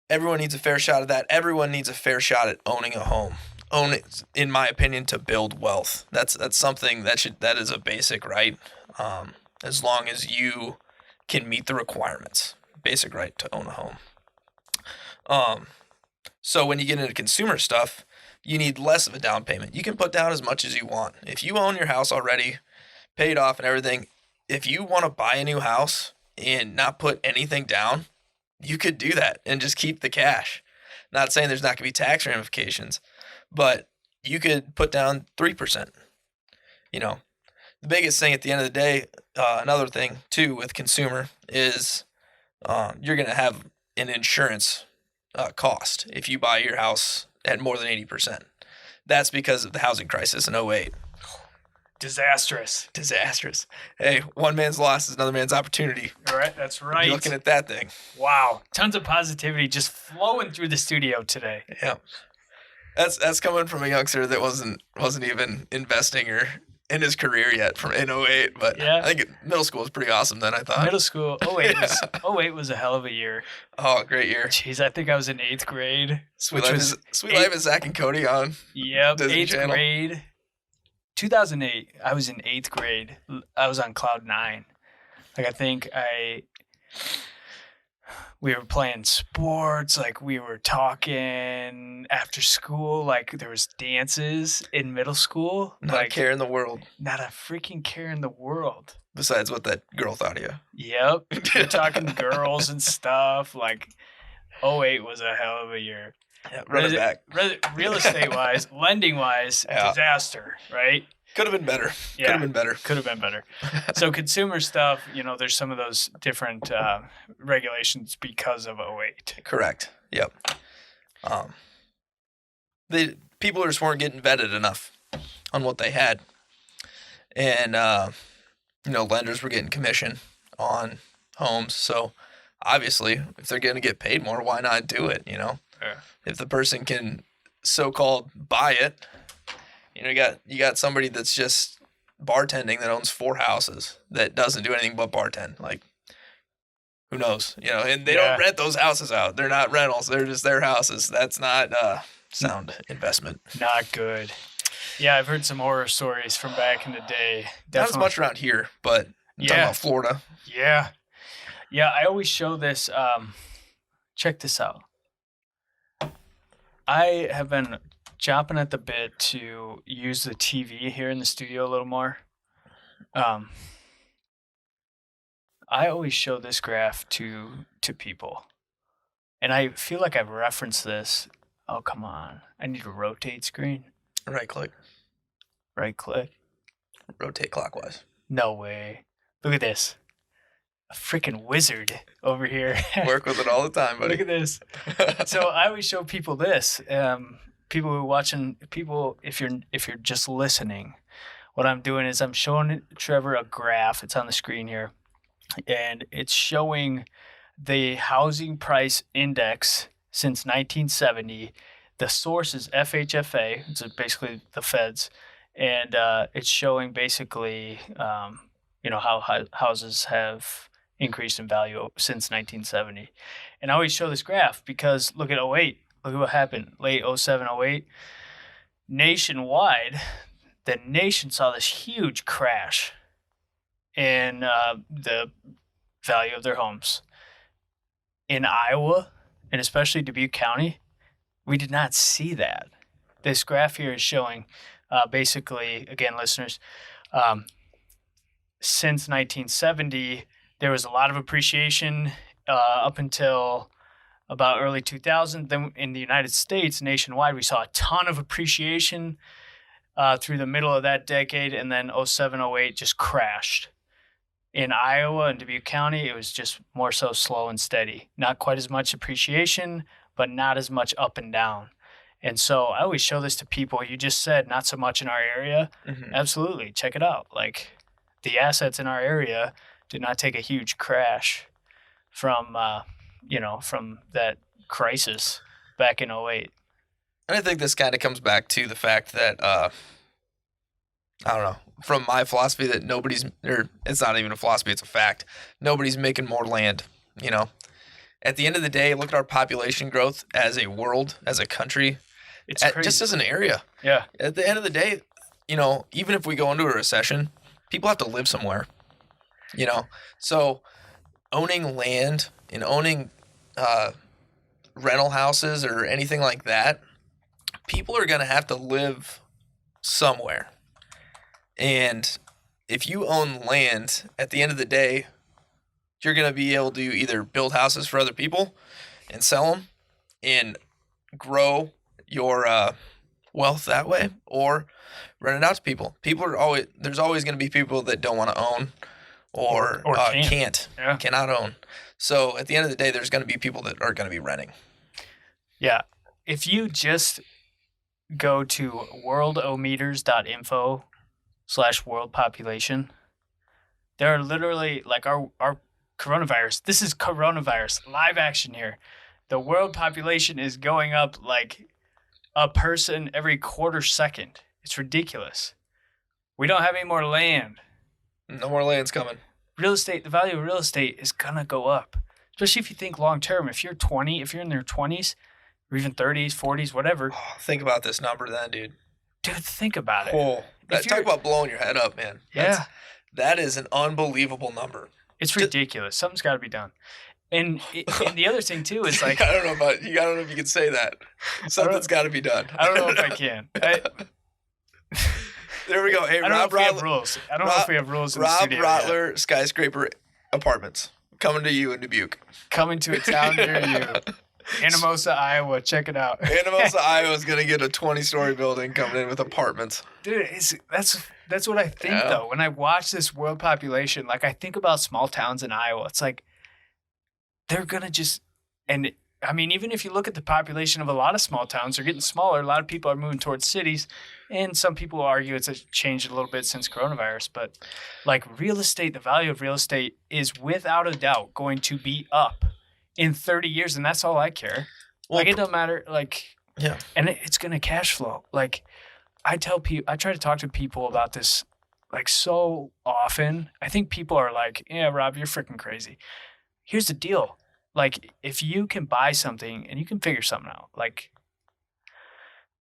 C: everyone needs a fair shot of that. Everyone needs a fair shot at owning a home. Own it, in my opinion, to build wealth. That's something that is a basic right. As long as you can meet the requirements, basic right to own a home. So when you get into consumer stuff, you need less of a down payment. You can put down as much as you want. If you own your house already, paid off and everything, if you want to buy a new house and not put anything down, you could do that and just keep the cash. Not saying there's not going to be tax ramifications, but you could put down 3%. You know, the biggest thing at the end of the day, another thing too with consumer is you're going to have an insurance cost if you buy your house at more than 80%. That's because of the housing crisis in '08.
B: Disastrous.
C: Hey, one man's loss is another man's opportunity.
B: All right, that's right.
C: You're looking at that thing.
B: Wow, tons of positivity just flowing through the studio today.
C: Yeah, that's coming from a youngster that wasn't even investing or in his career yet in '08. But
B: yeah.
C: I think middle school was pretty awesome then. I thought
B: middle school '08 was a hell of a year.
C: Oh, great year.
B: Jeez, I think I was in 8th grade.
C: Sweet Life is Zach and Cody on.
B: Yep,
C: Disney
B: 8th
C: Channel.
B: grade. 2008, I was in 8th grade. I was on cloud 9. Like, I think we were playing sports. Like, we were talking after school. Like, there was dances in middle school.
C: Not a care in the world.
B: Not a freaking care in the world.
C: Besides what that girl thought of you.
B: Yep. We're talking girls and stuff. Like, '08 was a hell of a year.
C: Yeah, run it back.
B: Real estate-wise, lending-wise, disaster, right?
C: Could have been better.
B: Yeah.
C: Could have been better.
B: So consumer stuff, there's some of those different regulations because of '08.
C: Correct. Yep. The people just weren't getting vetted enough on what they had. And, lenders were getting commission on homes. So obviously, if they're going to get paid more, why not do it, Yeah. If the person can so-called buy it, you got somebody that's just bartending that owns 4 houses that doesn't do anything but bartend. Like, who knows? And they don't rent those houses out. They're not rentals. They're just their houses. That's not sound investment.
B: Not good. Yeah, I've heard some horror stories from back in the day. Definitely.
C: Not as much around here, but I'm talking about Florida.
B: Yeah. Yeah, I always show this. Check this out. I have been chomping at the bit to use the TV here in the studio a little more. I always show this graph to people. And I feel like I've referenced this. Oh, come on. I need to rotate screen.
C: Right click. Rotate clockwise.
B: No way. Look at this. A freaking wizard over here.
C: Work with it all the time, buddy.
B: Look at this. So I always show people this. People who are watching, if you're just listening, what I'm doing is I'm showing Trevor a graph. It's on the screen here. And it's showing the housing price index since 1970. The source is FHFA. It's basically the feds. And it's showing basically, how houses have increased in value since 1970. And I always show this graph because look at '08. Look at what happened. Late '07, '08. Nationwide, the nation saw this huge crash in the value of their homes. In Iowa, and especially Dubuque County, we did not see that. This graph here is showing basically, again, listeners, since 1970, there was a lot of appreciation up until about early 2000. Then in the United States, nationwide, we saw a ton of appreciation through the middle of that decade, and then '07, '08 just crashed. In Iowa and Dubuque County, it was just more so slow and steady. Not quite as much appreciation, but not as much up and down. And so I always show this to people. You just said not so much in our area. Mm-hmm. Absolutely. Check it out. Like, the assets in our area did not take a huge crash from that crisis back in '08.
C: And I think this kind of comes back to the fact that, I don't know, from my philosophy that it's not even a philosophy, it's a fact. Nobody's making more land, At the end of the day, look at our population growth as a world, as a country, just as an area.
B: Yeah.
C: At the end of the day, even if we go into a recession, people have to live somewhere, So owning land and owning rental houses or anything like that, people are going to have to live somewhere. And if you own land, at the end of the day, you're going to be able to either build houses for other people and sell them and grow your wealth that way, or rent it out to people. There's always going to be people that don't want to own or cannot own. So at the end of the day, there's going to be people that are going to be renting.
B: Yeah. If you just go to worldometers.info/world population, there are literally like our coronavirus. This is coronavirus live action here. The world population is going up like a person every quarter second. It's ridiculous. We don't have any more land.
C: No more land's coming.
B: Real estate, the value of real estate is going to go up. Especially if you think long term. If you're in their 20s or even 30s, 40s, whatever.
C: Oh, think about this number then, dude.
B: Dude, think about it.
C: Oh, talk about blowing your head up, man.
B: Yeah.
C: That is an unbelievable number.
B: It's ridiculous. Something's got to be done. And the other thing too is like
C: I don't know if you can say that. Something's got to be done.
B: I don't know if I can.
C: There we go. Hey,
B: I don't know if we have rules. I don't know if we have rules in the studio.
C: Rob Rottler Skyscraper Apartments coming to you in Dubuque.
B: Coming to a town near you, Anamosa, Iowa. Check it out.
C: Anamosa, Iowa is gonna get a 20-story building coming in with apartments.
B: Dude, that's what I think though. When I watch this world population, like I think about small towns in Iowa. It's like they're gonna and I mean, even if you look at the population of a lot of small towns, they're getting smaller. A lot of people are moving towards cities, and some people argue it's changed a little bit since coronavirus. But like real estate, the value of real estate is without a doubt going to be up in 30 years, and that's all I care. Well, like it don't matter. Like
C: yeah,
B: and it's gonna cash flow. Like I tell people, I try to talk to people about this like so often. I think people are like, "Yeah, Rob, you're freaking crazy." Here's the deal. Like, if you can buy something and you can figure something out, like,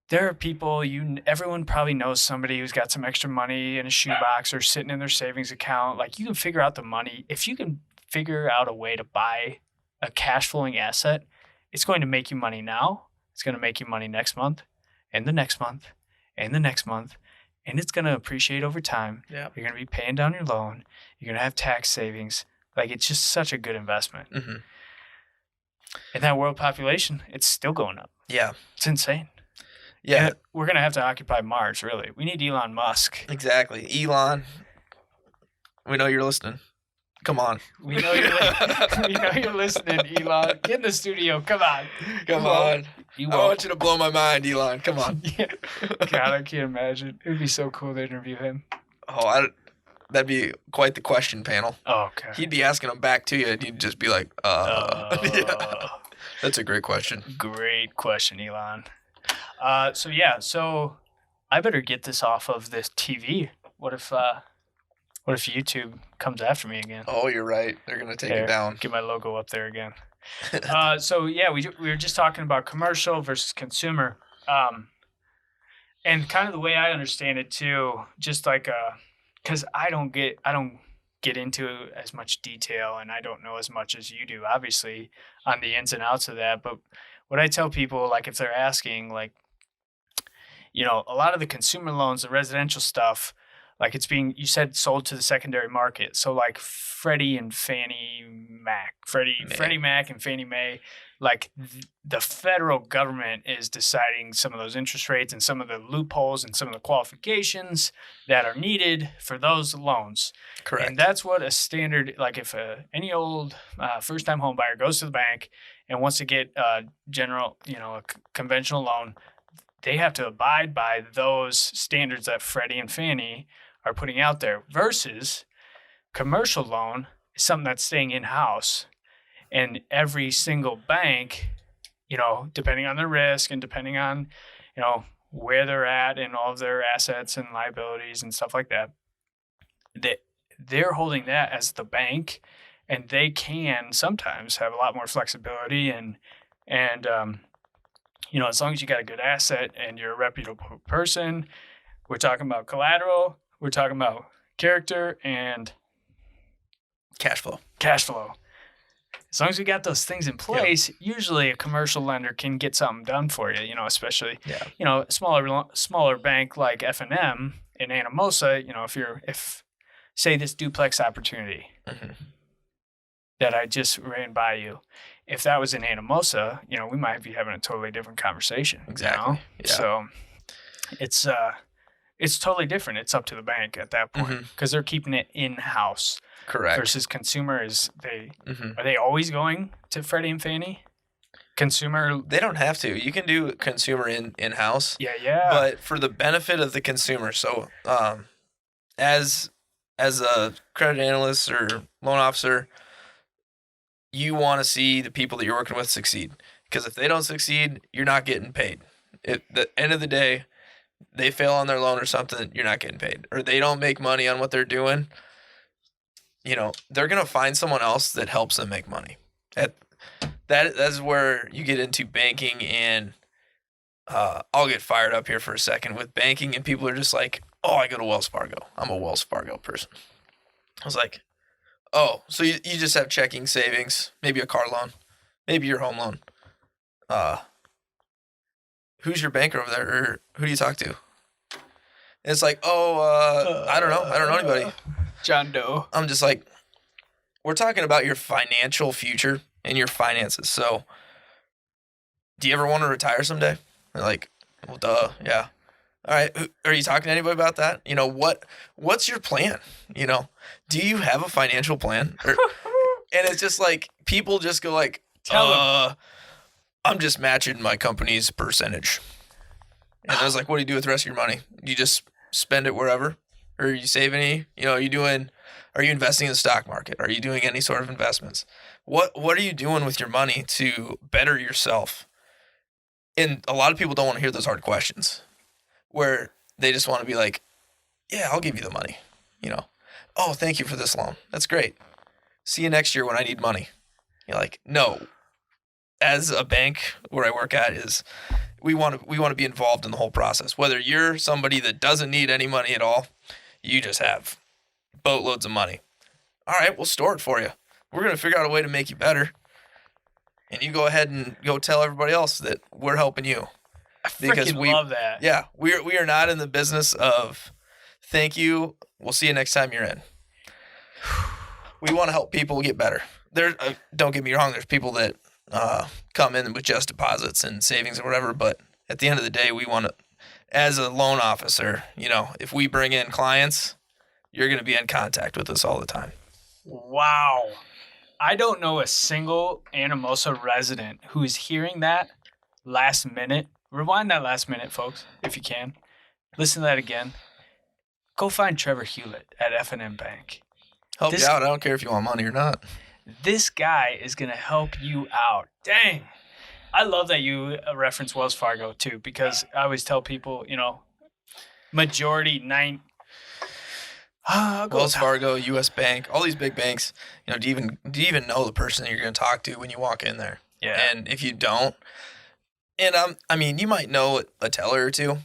B: there are people, everyone probably knows somebody who's got some extra money in a shoebox or sitting in their savings account. Like, you can figure out the money. If you can figure out a way to buy a cash flowing asset, it's going to make you money now. It's going to make you money next month and the next month and the next month. And it's going to appreciate over time.
C: Yeah.
B: You're going to be paying down your loan. You're going to have tax savings. Like, it's just such a good investment.
C: Mm-hmm.
B: And that world population, it's still going up.
C: Yeah.
B: It's insane.
C: Yeah.
B: And we're going to have to occupy Mars, really. We need Elon Musk.
C: Exactly. Elon, we know you're listening. Come on.
B: We know you're listening, Elon. Get in the studio. Come on.
C: Come on. I want you to blow my mind, Elon. Come on.
B: Yeah. God, I can't imagine. It would be so cool to interview him.
C: Oh, that'd be quite the question panel.
B: Oh, okay.
C: He'd be asking them back to you, and you'd just be like, Yeah. That's a great question.
B: Great question, Elon. So I better get this off of this TV. What if YouTube comes after me again?
C: Oh, you're right. They're gonna take it down.
B: Get my logo up there again. We were just talking about commercial versus consumer, and kind of the way I understand it too. Just like because I don't get into as much detail, and I don't know as much as you do, obviously, on the ins and outs of that. But what I tell people, like if they're asking, like, you know, a lot of the consumer loans, the residential stuff, like it's being, you said, sold to the secondary market. So like Freddie and Fannie Mac, Freddie Mac and Fannie Mae, like the federal government is deciding some of those interest rates and some of the loopholes and some of the qualifications that are needed for those loans.
C: Correct.
B: And that's what a standard, like if any old first-time home buyer goes to the bank and wants to get a conventional loan, they have to abide by those standards that Freddie and Fannie are putting out there, versus commercial loan is something that's staying in-house. And every single bank, you know, depending on their risk and depending on, you know, where they're at and all of their assets and liabilities and stuff like that, they're holding that as the bank, and they can sometimes have a lot more flexibility and you know, as long as you got a good asset and you're a reputable person. We're talking about collateral, we're talking about character and
C: cash flow.
B: As long as we got those things in place, usually a commercial lender can get something done for you, you know, especially, you know, a smaller bank like F&M in Anamosa, you know, if say this duplex opportunity, that I just ran by you. If that was in Anamosa, we might be having a totally different conversation.
C: Exactly. Yeah.
B: So it's totally different. It's up to the bank at that point because they're keeping it in-house.
C: Correct.
B: Versus consumer are they always going to Freddie and Fannie? Consumer,
C: they don't have to. You can do consumer in-house.
B: Yeah.
C: But for the benefit of the consumer, so as a credit analyst or loan officer, you want to see the people that you're working with succeed. Because if they don't succeed, you're not getting paid. At the end of the day, they fail on their loan or something, you're not getting paid. Or they don't make money on what they're doing, they're going to find someone else that helps them make money. That's where you get into banking, and I'll get fired up here for a second with banking, and people are just like, oh, I go to Wells Fargo. I'm a Wells Fargo person. I was like, oh, so you just have checking, savings, maybe a car loan, maybe your home loan. Who's your banker over there, or who do you talk to? And it's like, I don't know. I don't know anybody.
B: John Doe.
C: I'm just like, we're talking about your financial future and your finances. So, do you ever want to retire someday? They're like, well, duh, yeah. All right, are you talking to anybody about that? What's your plan? Do you have a financial plan? And it's just like, people just go like, I'm just matching my company's percentage. And I was like, what do you do with the rest of your money? Do you just spend it wherever? Or are you saving any? Are you investing in the stock market? Are you doing any sort of investments? What are you doing with your money to better yourself? And a lot of people don't want to hear those hard questions, where they just want to be like, yeah, I'll give you the money. Oh, thank you for this loan. That's great. See you next year when I need money. You're like, no. As a bank where I work at, is we want to be involved in the whole process. Whether you're somebody that doesn't need any money at all, you just have boatloads of money. All right, we'll store it for you. We're going to figure out a way to make you better. And you go ahead and go tell everybody else that we're helping you.
B: I freaking love that.
C: Yeah, we are not in the business of thank you, we'll see you next time you're in. We want to help people get better. Don't get me wrong, there's people that come in with just deposits and savings or whatever, but at the end of the day, we want to, as a loan officer, if we bring in clients, you're going to be in contact with us all the time.
B: Wow. I don't know a single Anamosa resident who is hearing that last minute. Rewind that last minute, folks, if you can. Listen to that again. Go find Trevor Hulett at F&M Bank.
C: Help you out. I don't care if you want money or not.
B: This guy is going to help you out. Dang. I love that you reference Wells Fargo, too, because I always tell people, majority
C: Wells Fargo, U.S. Bank, all these big banks, do you even know the person that you're going to talk to when you walk in there?
B: Yeah.
C: And if you don't, and you might know a teller or two,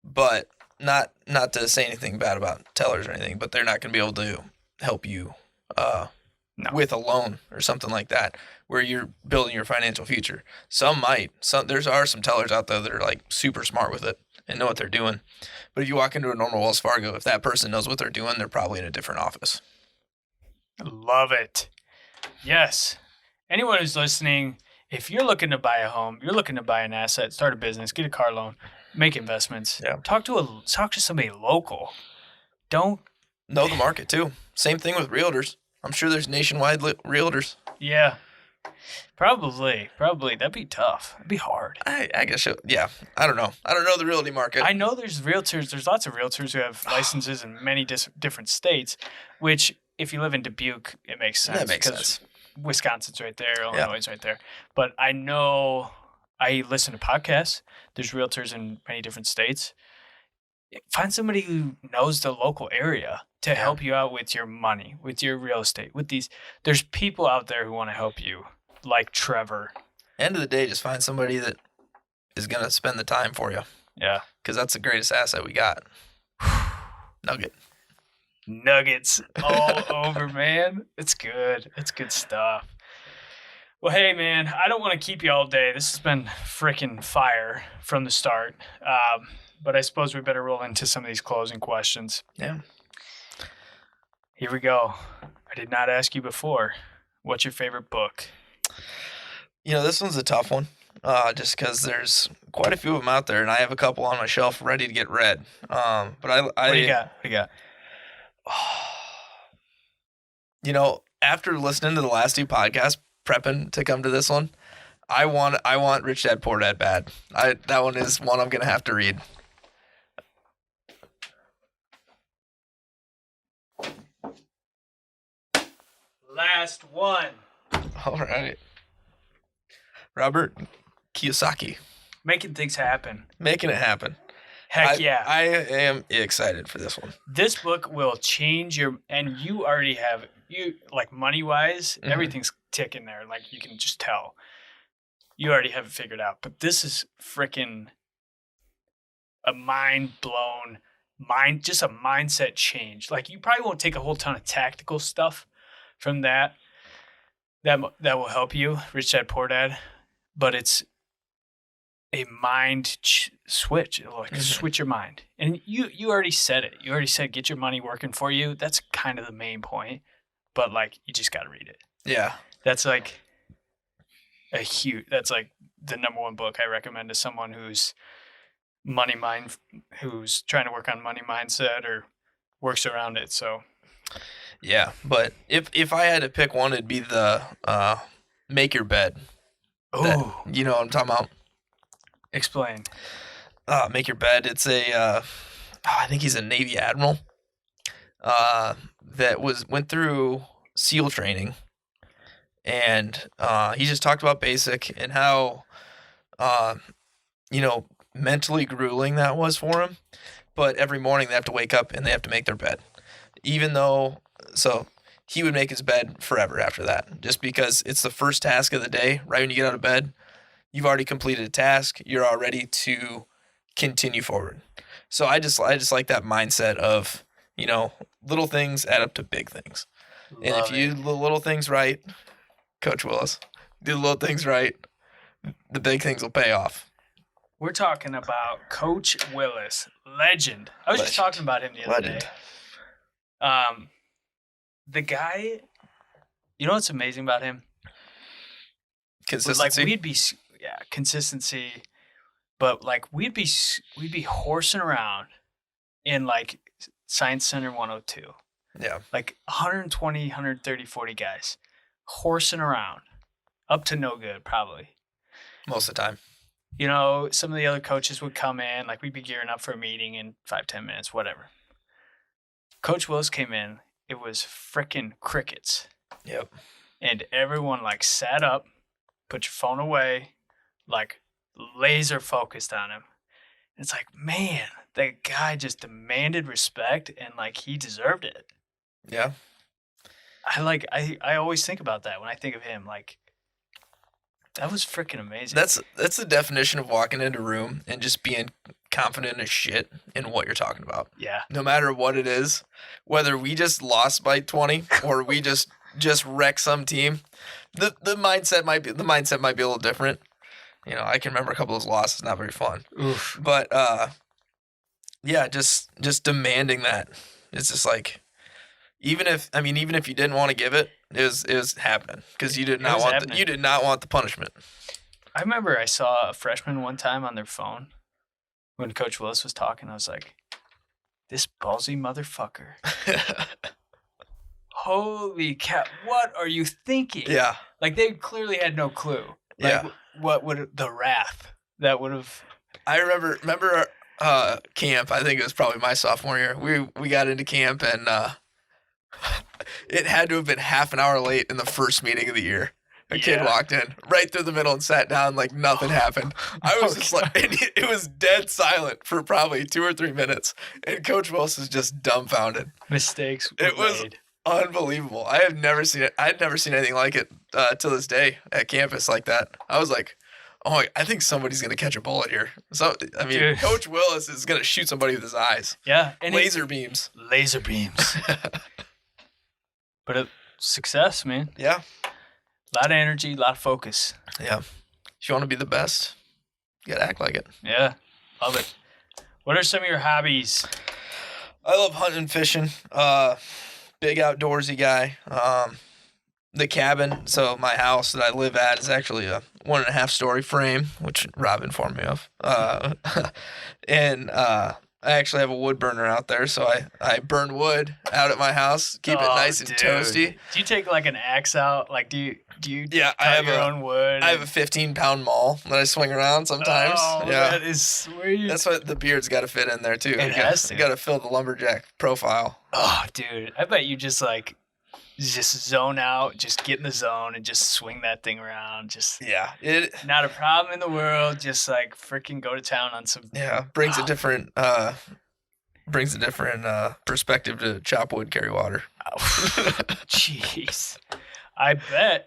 C: but not to say anything bad about tellers or anything, but they're not going to be able to help you with a loan or something like that, where you're building your financial future. Some might. There are some tellers out there that are like super smart with it and know what they're doing. But if you walk into a normal Wells Fargo, if that person knows what they're doing, they're probably in a different office.
B: I love it. Yes. Anyone who's listening, if you're looking to buy a home, you're looking to buy an asset, start a business, get a car loan, make investments, talk to somebody local. Don't
C: know the market too. Same thing with realtors. I'm sure there's nationwide realtors.
B: Yeah. Probably. That'd be tough. It'd be hard.
C: I guess yeah. I don't know. I don't know the realty market.
B: I know there's realtors. There's lots of realtors who have licenses in many different states, which if you live in Dubuque, it makes sense.
C: That makes sense.
B: Wisconsin's right there. Illinois is right there. But I know I listen to podcasts. There's realtors in many different states. Find somebody who knows the local area to help you out with your money, with your real estate, with these. There's people out there who want to help you, like Trevor.
C: End of the day, just find somebody that is going to spend the time for you.
B: Yeah.
C: Because that's the greatest asset we got.
B: Nuggets all over, man. It's good. It's good stuff. Well, hey, man, I don't want to keep you all day. This has been freaking fire from the start. But I suppose we better roll into some of these closing questions.
C: Yeah.
B: Here we go. I did not ask you before. What's your favorite book?
C: This one's a tough one. Just because there's quite a few of them out there, and I have a couple on my shelf ready to get read. But
B: What do you got? What do you got?
C: After listening to the last two podcasts, prepping to come to this one, I want Rich Dad Poor Dad bad. That one is one I'm gonna have to read.
B: Last one.
C: All right. Robert Kiyosaki.
B: Making things happen.
C: Making it happen.
B: Heck yeah.
C: I am excited for this one.
B: This book will change and you already have, like money-wise, everything's ticking there. Like you can just tell. You already have it figured out. But this is freaking a mind-blown, just a mindset change. Like you probably won't take a whole ton of tactical stuff from that will help you, Rich Dad Poor Dad. But it's a mind switch, like switch your mind. And you already said it. You already said get your money working for you. That's kind of the main point. But like you just got to read it.
C: Yeah.
B: That's like that's like the number one book I recommend to someone who's who's trying to work on money mindset or works around it. So
C: yeah, but if I had to pick one, it'd be the Make Your Bed.
B: Oh,
C: you know what I'm talking about?
B: Explain.
C: Make Your Bed. It's I think he's a Navy admiral that went through SEAL training, and he just talked about basic and how mentally grueling that was for him. But every morning they have to wake up and they have to make their bed, so he would make his bed forever after that, just because it's the first task of the day. Right when you get out of bed, you've already completed a task. You're all ready to continue forward. So I just like that mindset of, little things add up to big things. And if you do the little things right, Coach Willis, do the little things right, the big things will pay off.
B: We're talking about Coach Willis, legend. I was just talking about him the other day. The guy, you know what's amazing about him?
C: Consistency.
B: Like consistency. But like we'd be horsing around in like Science Center 102.
C: Yeah.
B: Like 120, 130, 40 guys horsing around up to no good probably.
C: Most of the time.
B: Some of the other coaches would come in, like we'd be gearing up for a meeting in 5-10 minutes, whatever. Coach Willis came in. It was frickin' crickets.
C: Yep.
B: And everyone like sat up, put your phone away, like laser focused on him. And it's like, man, that guy just demanded respect and like he deserved it.
C: Yeah.
B: I always think about that when I think of him. Like that was freaking amazing.
C: That's the definition of walking into a room and just being confident as shit in what you're talking about.
B: Yeah.
C: No matter what it is, whether we just lost by 20 or we just wreck some team, the mindset might be a little different. I can remember a couple of those losses, not very fun.
B: Oof.
C: But yeah, just demanding that. It's just like even if you didn't want to give it, it was happening because you did not want the punishment.
B: I remember I saw a freshman one time on their phone when Coach Willis was talking. I was like, this ballsy motherfucker. Holy cow. What are you thinking?
C: Yeah.
B: Like they clearly had no clue. Like,
C: yeah.
B: What would the wrath that would have?
C: I remember camp. I think it was probably my sophomore year. We got into camp and it had to have been half an hour late in the first meeting of the year. A kid walked in right through the middle and sat down like nothing happened. I was just like, and it was dead silent for probably 2 or 3 minutes. And Coach Willis is just dumbfounded.
B: Mistakes were
C: It was
B: made.
C: Unbelievable. I had never seen it. I'd never seen anything like it till this day at campus like that. I was like, oh, I think somebody's going to catch a bullet here. So,
B: Dude.
C: Coach Willis is going to shoot somebody with his eyes.
B: Yeah.
C: And laser beams.
B: Laser beams. But success, man.
C: Yeah.
B: A lot of energy, a lot of focus.
C: Yeah. If you want to be the best, you got to act like it.
B: Yeah. Love it. What are some of your hobbies?
C: I love hunting and fishing. big outdoorsy guy. The cabin, so my house that I live at is actually a 1.5-story frame, which Rob informed me of. And I actually have a wood burner out there, so I burn wood out at my house, keep it nice and toasty.
B: Do you take like an axe out? Like, do you
C: Yeah,
B: cut
C: I have
B: your own wood?
C: I have a 15-pound maul that I swing around sometimes.
B: Oh,
C: yeah,
B: that is sweet.
C: that's what the beard's got to fit in there too.
B: It has to.
C: You got to fill the lumberjack profile.
B: Oh, dude, I bet you just zone out, just get in the zone and just swing that thing around. Just not a problem in the world. Just like freaking go to town on some.
C: Yeah, brings a different perspective to chop wood, carry water.
B: Jeez, I bet,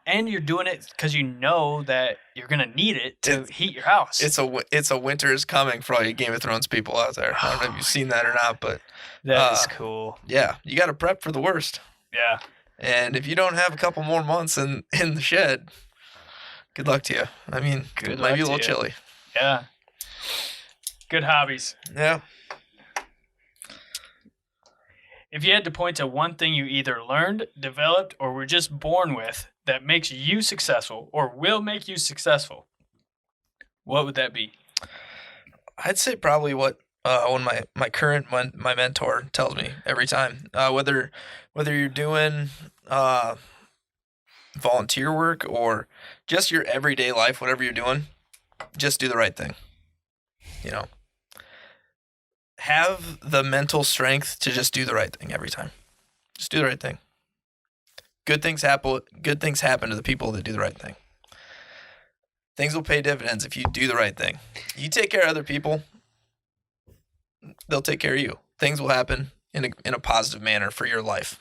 B: and you're doing it because you know that you're gonna need it to heat your house.
C: It's a winter is coming for all you Game of Thrones people out there. I don't know if you've seen that or not, but
B: that is cool.
C: Yeah, you got to prep for the worst.
B: Yeah.
C: And if you don't have a couple more months in the shed, good luck to you. I mean, it might be a little chilly.
B: Yeah. Good hobbies.
C: Yeah.
B: If you had to point to one thing you either learned, developed, or were just born with that makes you successful or will make you successful, what would that be?
C: I'd say probably what when my mentor tells me every time, whether you're doing volunteer work or just your everyday life, whatever you're doing, just do the right thing. You know, have the mental strength to just do the right thing every time. Just do the right thing. Good things happen to the people that do the right thing. Things will pay dividends if you do the right thing. You take care of other people, they'll take care of you. Things will happen in a positive manner for your life.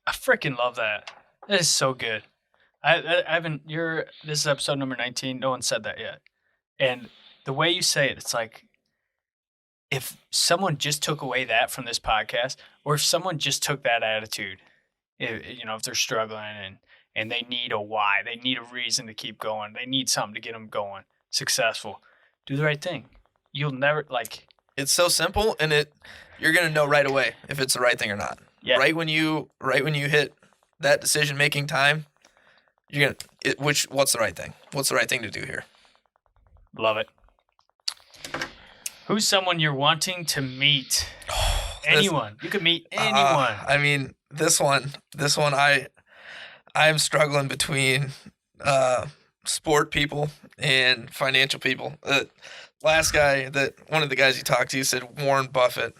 B: I freaking love that. That is so good. I haven't. This is episode number 19. No one said that yet. And the way you say it, it's like if someone just took away that from this podcast, or if someone just took that attitude, if they're struggling and they need a why, they need a reason to keep going, they need something to get them going, successful, do the right thing. You'll never
C: It's so simple, and you're gonna know right away if it's the right thing or not.
B: Yeah.
C: Right when you hit that decision-making time, what's the right thing? What's the right thing to do here?
B: Love it. Who's someone you're wanting to meet? Anyone. You could meet anyone.
C: I mean, this one, I am struggling between sport people and financial people. Last guy one of the guys you talked to said Warren Buffett,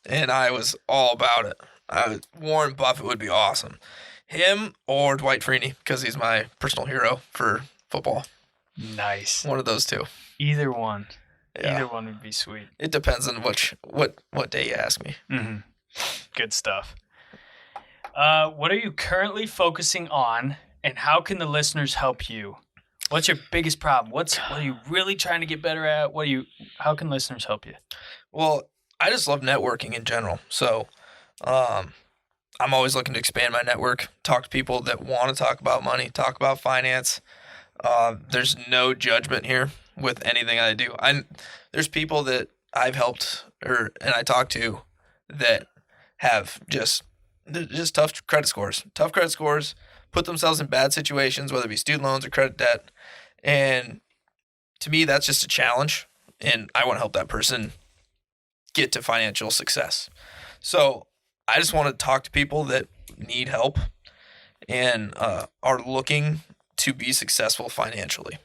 C: and I was all about it. Warren Buffett would be awesome. Him or Dwight Freeney, because he's my personal hero for football.
B: Nice.
C: One of those two.
B: Either one.
C: Yeah.
B: Either one would be sweet.
C: It depends on what day you ask me.
B: Mm-hmm. Good stuff. What are you currently focusing on, and how can the listeners help you? What's your biggest problem? What are you really trying to get better at? How can listeners help you?
C: Well, I just love networking in general. So, I'm always looking to expand my network, talk to people that want to talk about money, talk about finance. There's no judgment here with anything I do. There's people that I've helped and I talk to that have just tough credit scores, put themselves in bad situations, whether it be student loans or credit debt. And to me, that's just a challenge. And I want to help that person get to financial success. So I just want to talk to people that need help and are looking to be successful financially.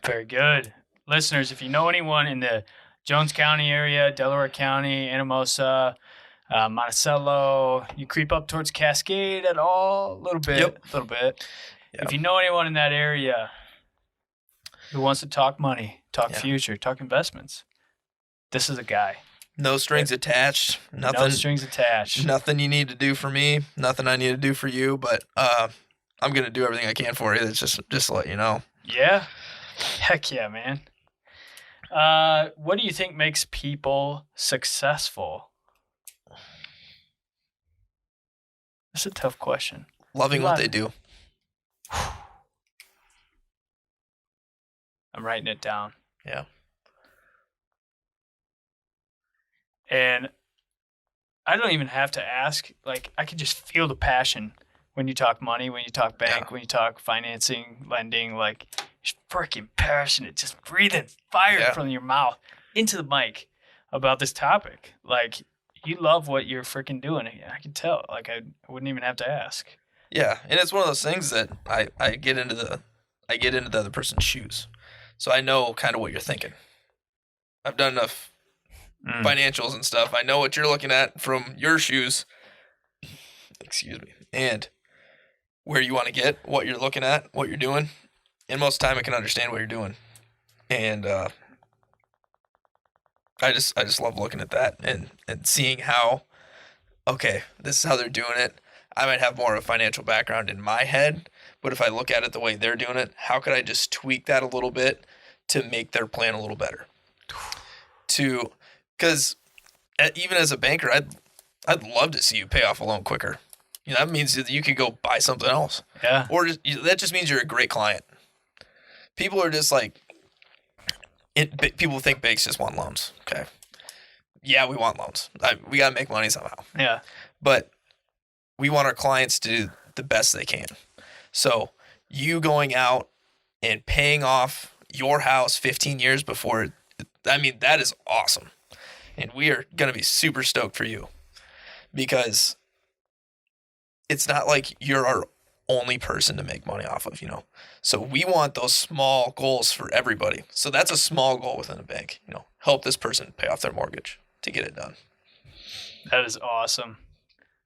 B: Very good. Listeners, if you know anyone in the Jones County area, Delaware County, Anamosa, Monticello, you creep up towards Cascade at all, a little bit. Yep. If you know anyone in that area who wants to talk money, talk future, talk investments, this is a guy.
C: No strings attached. Nothing.
B: No strings attached.
C: Nothing you need to do for me. Nothing I need to do for you. But I'm gonna do everything I can for you. It's just to let you know.
B: Yeah. Heck yeah, man. What do you think makes people successful? That's a tough question.
C: Loving what they do.
B: I'm writing it down.
C: Yeah.
B: And I don't even have to ask. Like, I can just feel the passion when you talk money, when you talk bank, when you talk financing, lending. Like, you're freaking passionate, just breathing fire from your mouth into the mic about this topic. Like, you love what you're freaking doing. I can tell. Like, I wouldn't even have to ask.
C: Yeah, and it's one of those things that I get into the other person's shoes, so I know kind of what you're thinking. I've done enough financials and stuff. I know what you're looking at from your shoes. Excuse me. And where you want to get, what you're looking at, what you're doing. And most of the time I can understand what you're doing. And I just love looking at that and seeing how, okay, this is how they're doing it. I might have more of a financial background in my head, but if I look at it the way they're doing it, how could I just tweak that a little bit to make their plan a little better? Because even as a banker, I'd love to see you pay off a loan quicker. You know, that means that you could go buy something else.
B: Yeah.
C: Or that just means you're a great client. People are just like, people think banks just want loans. Okay. Yeah, we want loans. We got to make money somehow.
B: Yeah.
C: But we want our clients to do the best they can. So you going out and paying off your house 15 years before, that is awesome. And we are going to be super stoked for you because it's not like you're our only person to make money off of, So we want those small goals for everybody. So that's a small goal within a bank, help this person pay off their mortgage to get it done.
B: That is awesome.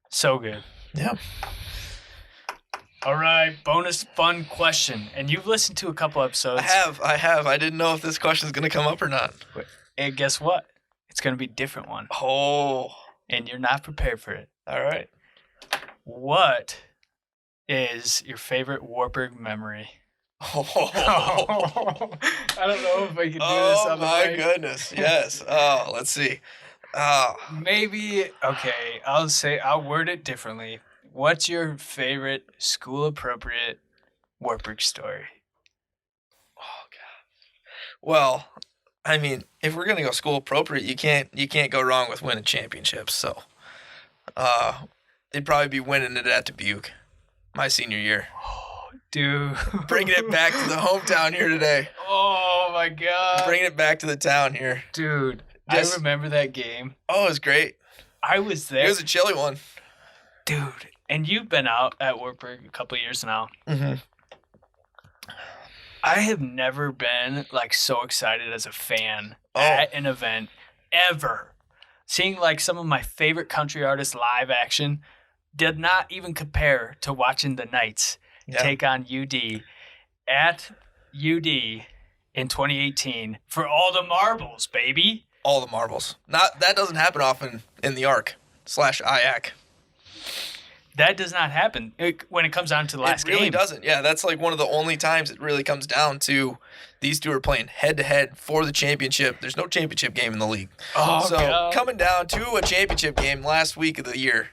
B: So good.
C: Yeah.
B: All right, bonus fun question. And you've listened to a couple episodes.
C: I have. I didn't know if this question is going to come up or not.
B: And guess what? It's going to be a different one.
C: Oh.
B: And you're not prepared for it.
C: All right.
B: What is your favorite Warburg memory?
C: Oh.
B: I don't know if I can do this.
C: Oh, my goodness. Yes. Oh, let's see. Oh.
B: Maybe, okay, I'll word it differently. What's your favorite school-appropriate Warburg story?
C: Oh, God. Well, if we're going to go school-appropriate, you can't go wrong with winning championships. So, it'd probably be winning it at Dubuque my senior year.
B: Oh, dude.
C: Bringing it back to the hometown here today.
B: Oh, my God.
C: Bringing it back to the town here.
B: Dude. I remember that game.
C: Oh, it was great.
B: I was there.
C: It was a chilly one.
B: Dude, and you've been out at Wartburg a couple of years now.
C: Mm-hmm.
B: I have never been so excited as a fan at an event ever. Seeing some of my favorite country artists live action did not even compare to watching the Knights take on UD at UD in 2018 for all the marbles, baby.
C: All the marbles. That doesn't happen often in the ARC/IAC.
B: That does not happen when it comes down to the last game.
C: It really doesn't. Yeah, that's one of the only times it really comes down to these two are playing head-to-head for the championship. There's no championship game in the league.
B: Oh,
C: so
B: God.
C: Coming down to a championship game last week of the year.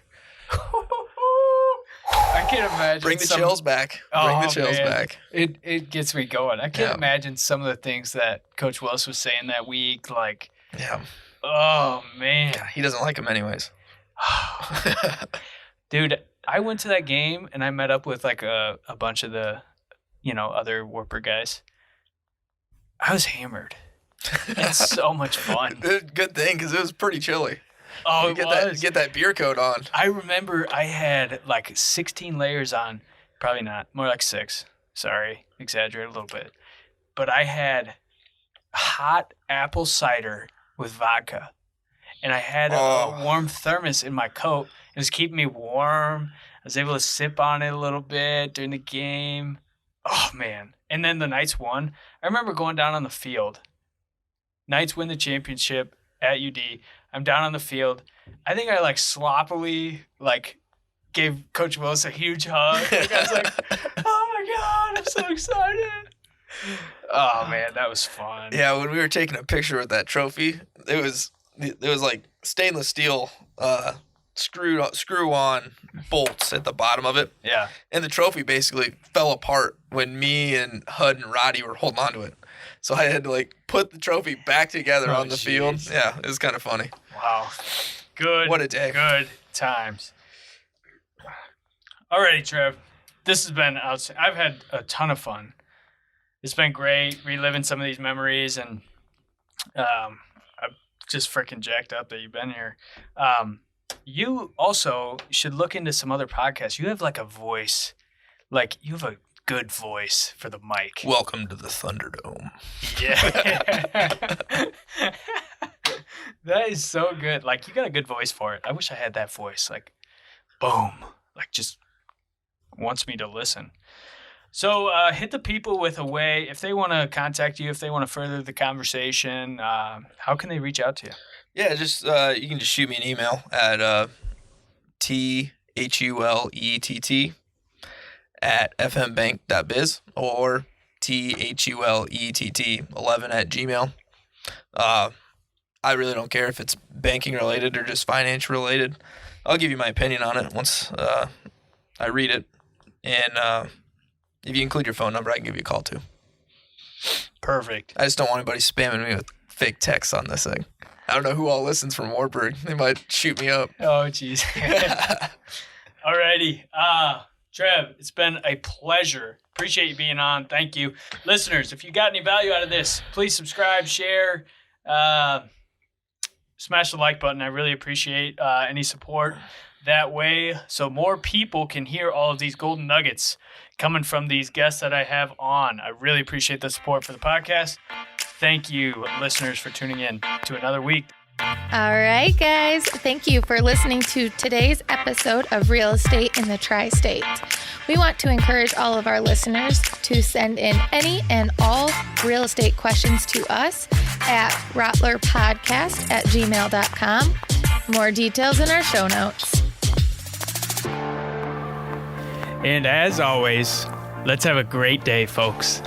B: I can't imagine.
C: Bring the chills back. Bring the chills back.
B: It gets me going. I can't imagine some of the things that Coach Willis was saying that week.
C: Yeah.
B: Oh, man.
C: Yeah, he doesn't like them anyways.
B: Dude, I went to that game and I met up with a bunch of the, other Warper guys. I was hammered. It's so much fun.
C: Good thing because it was pretty chilly.
B: Oh,
C: you get that beer coat on.
B: I remember I had 16 layers on. Probably not. More like 6. Sorry. Exaggerate a little bit. But I had hot apple cider with vodka. And I had a warm thermos in my coat. It was keeping me warm. I was able to sip on it a little bit during the game. Oh, man. And then the Knights won. I remember going down on the field. Knights win the championship at UD. I'm down on the field. I think I sloppily gave Coach Willis a huge hug. I was like, oh my God, I'm so excited. Oh man, that was fun.
C: Yeah, when we were taking a picture with that trophy, it was stainless steel screw on bolts at the bottom of it.
B: Yeah.
C: And the trophy basically fell apart when me and Hud and Roddy were holding on to it. So I had to put the trophy back together on the field. Yeah, it was kind of funny.
B: Wow.
C: What a day.
B: Good times. Alrighty, Trev. This has been outstanding. I've had a ton of fun. It's been great reliving some of these memories, and I'm just freaking jacked up that you've been here. You also should look into some other podcasts. You have like a voice, like you have a good voice for the mic.
C: Welcome to the Thunderdome.
B: Yeah. That is so good. Like, you got a good voice for it. I wish I had that voice. Like, boom. Like, just wants me to listen. So hit the people with a way. If they want to contact you, if they want to further the conversation, how can they reach out to you?
C: Yeah, just you can just shoot me an email at thulett@fmbank.biz or thulett11@gmail. I really don't care if it's banking related or just finance related. I'll give you my opinion on it once I read it. And if you include your phone number, I can give you a call too.
B: Perfect.
C: I just don't want anybody spamming me with fake texts on this thing. I don't know who all listens from Warburg. They might shoot me up.
B: Oh, jeez. Alrighty. Trev, it's been a pleasure. Appreciate you being on. Thank you. Listeners, if you got any value out of this, please subscribe, share, smash the like button. I really appreciate any support that way, so more people can hear all of these golden nuggets coming from these guests that I have on. I really appreciate the support for the podcast. Thank you, listeners, for tuning in to another week.
A: All right, guys. Thank you for listening to today's episode of Real Estate in the Tri-State. We want to encourage all of our listeners to send in any and all real estate questions to us at rottlerpodcast@gmail.com. More details in our show notes.
B: And as always, let's have a great day, folks.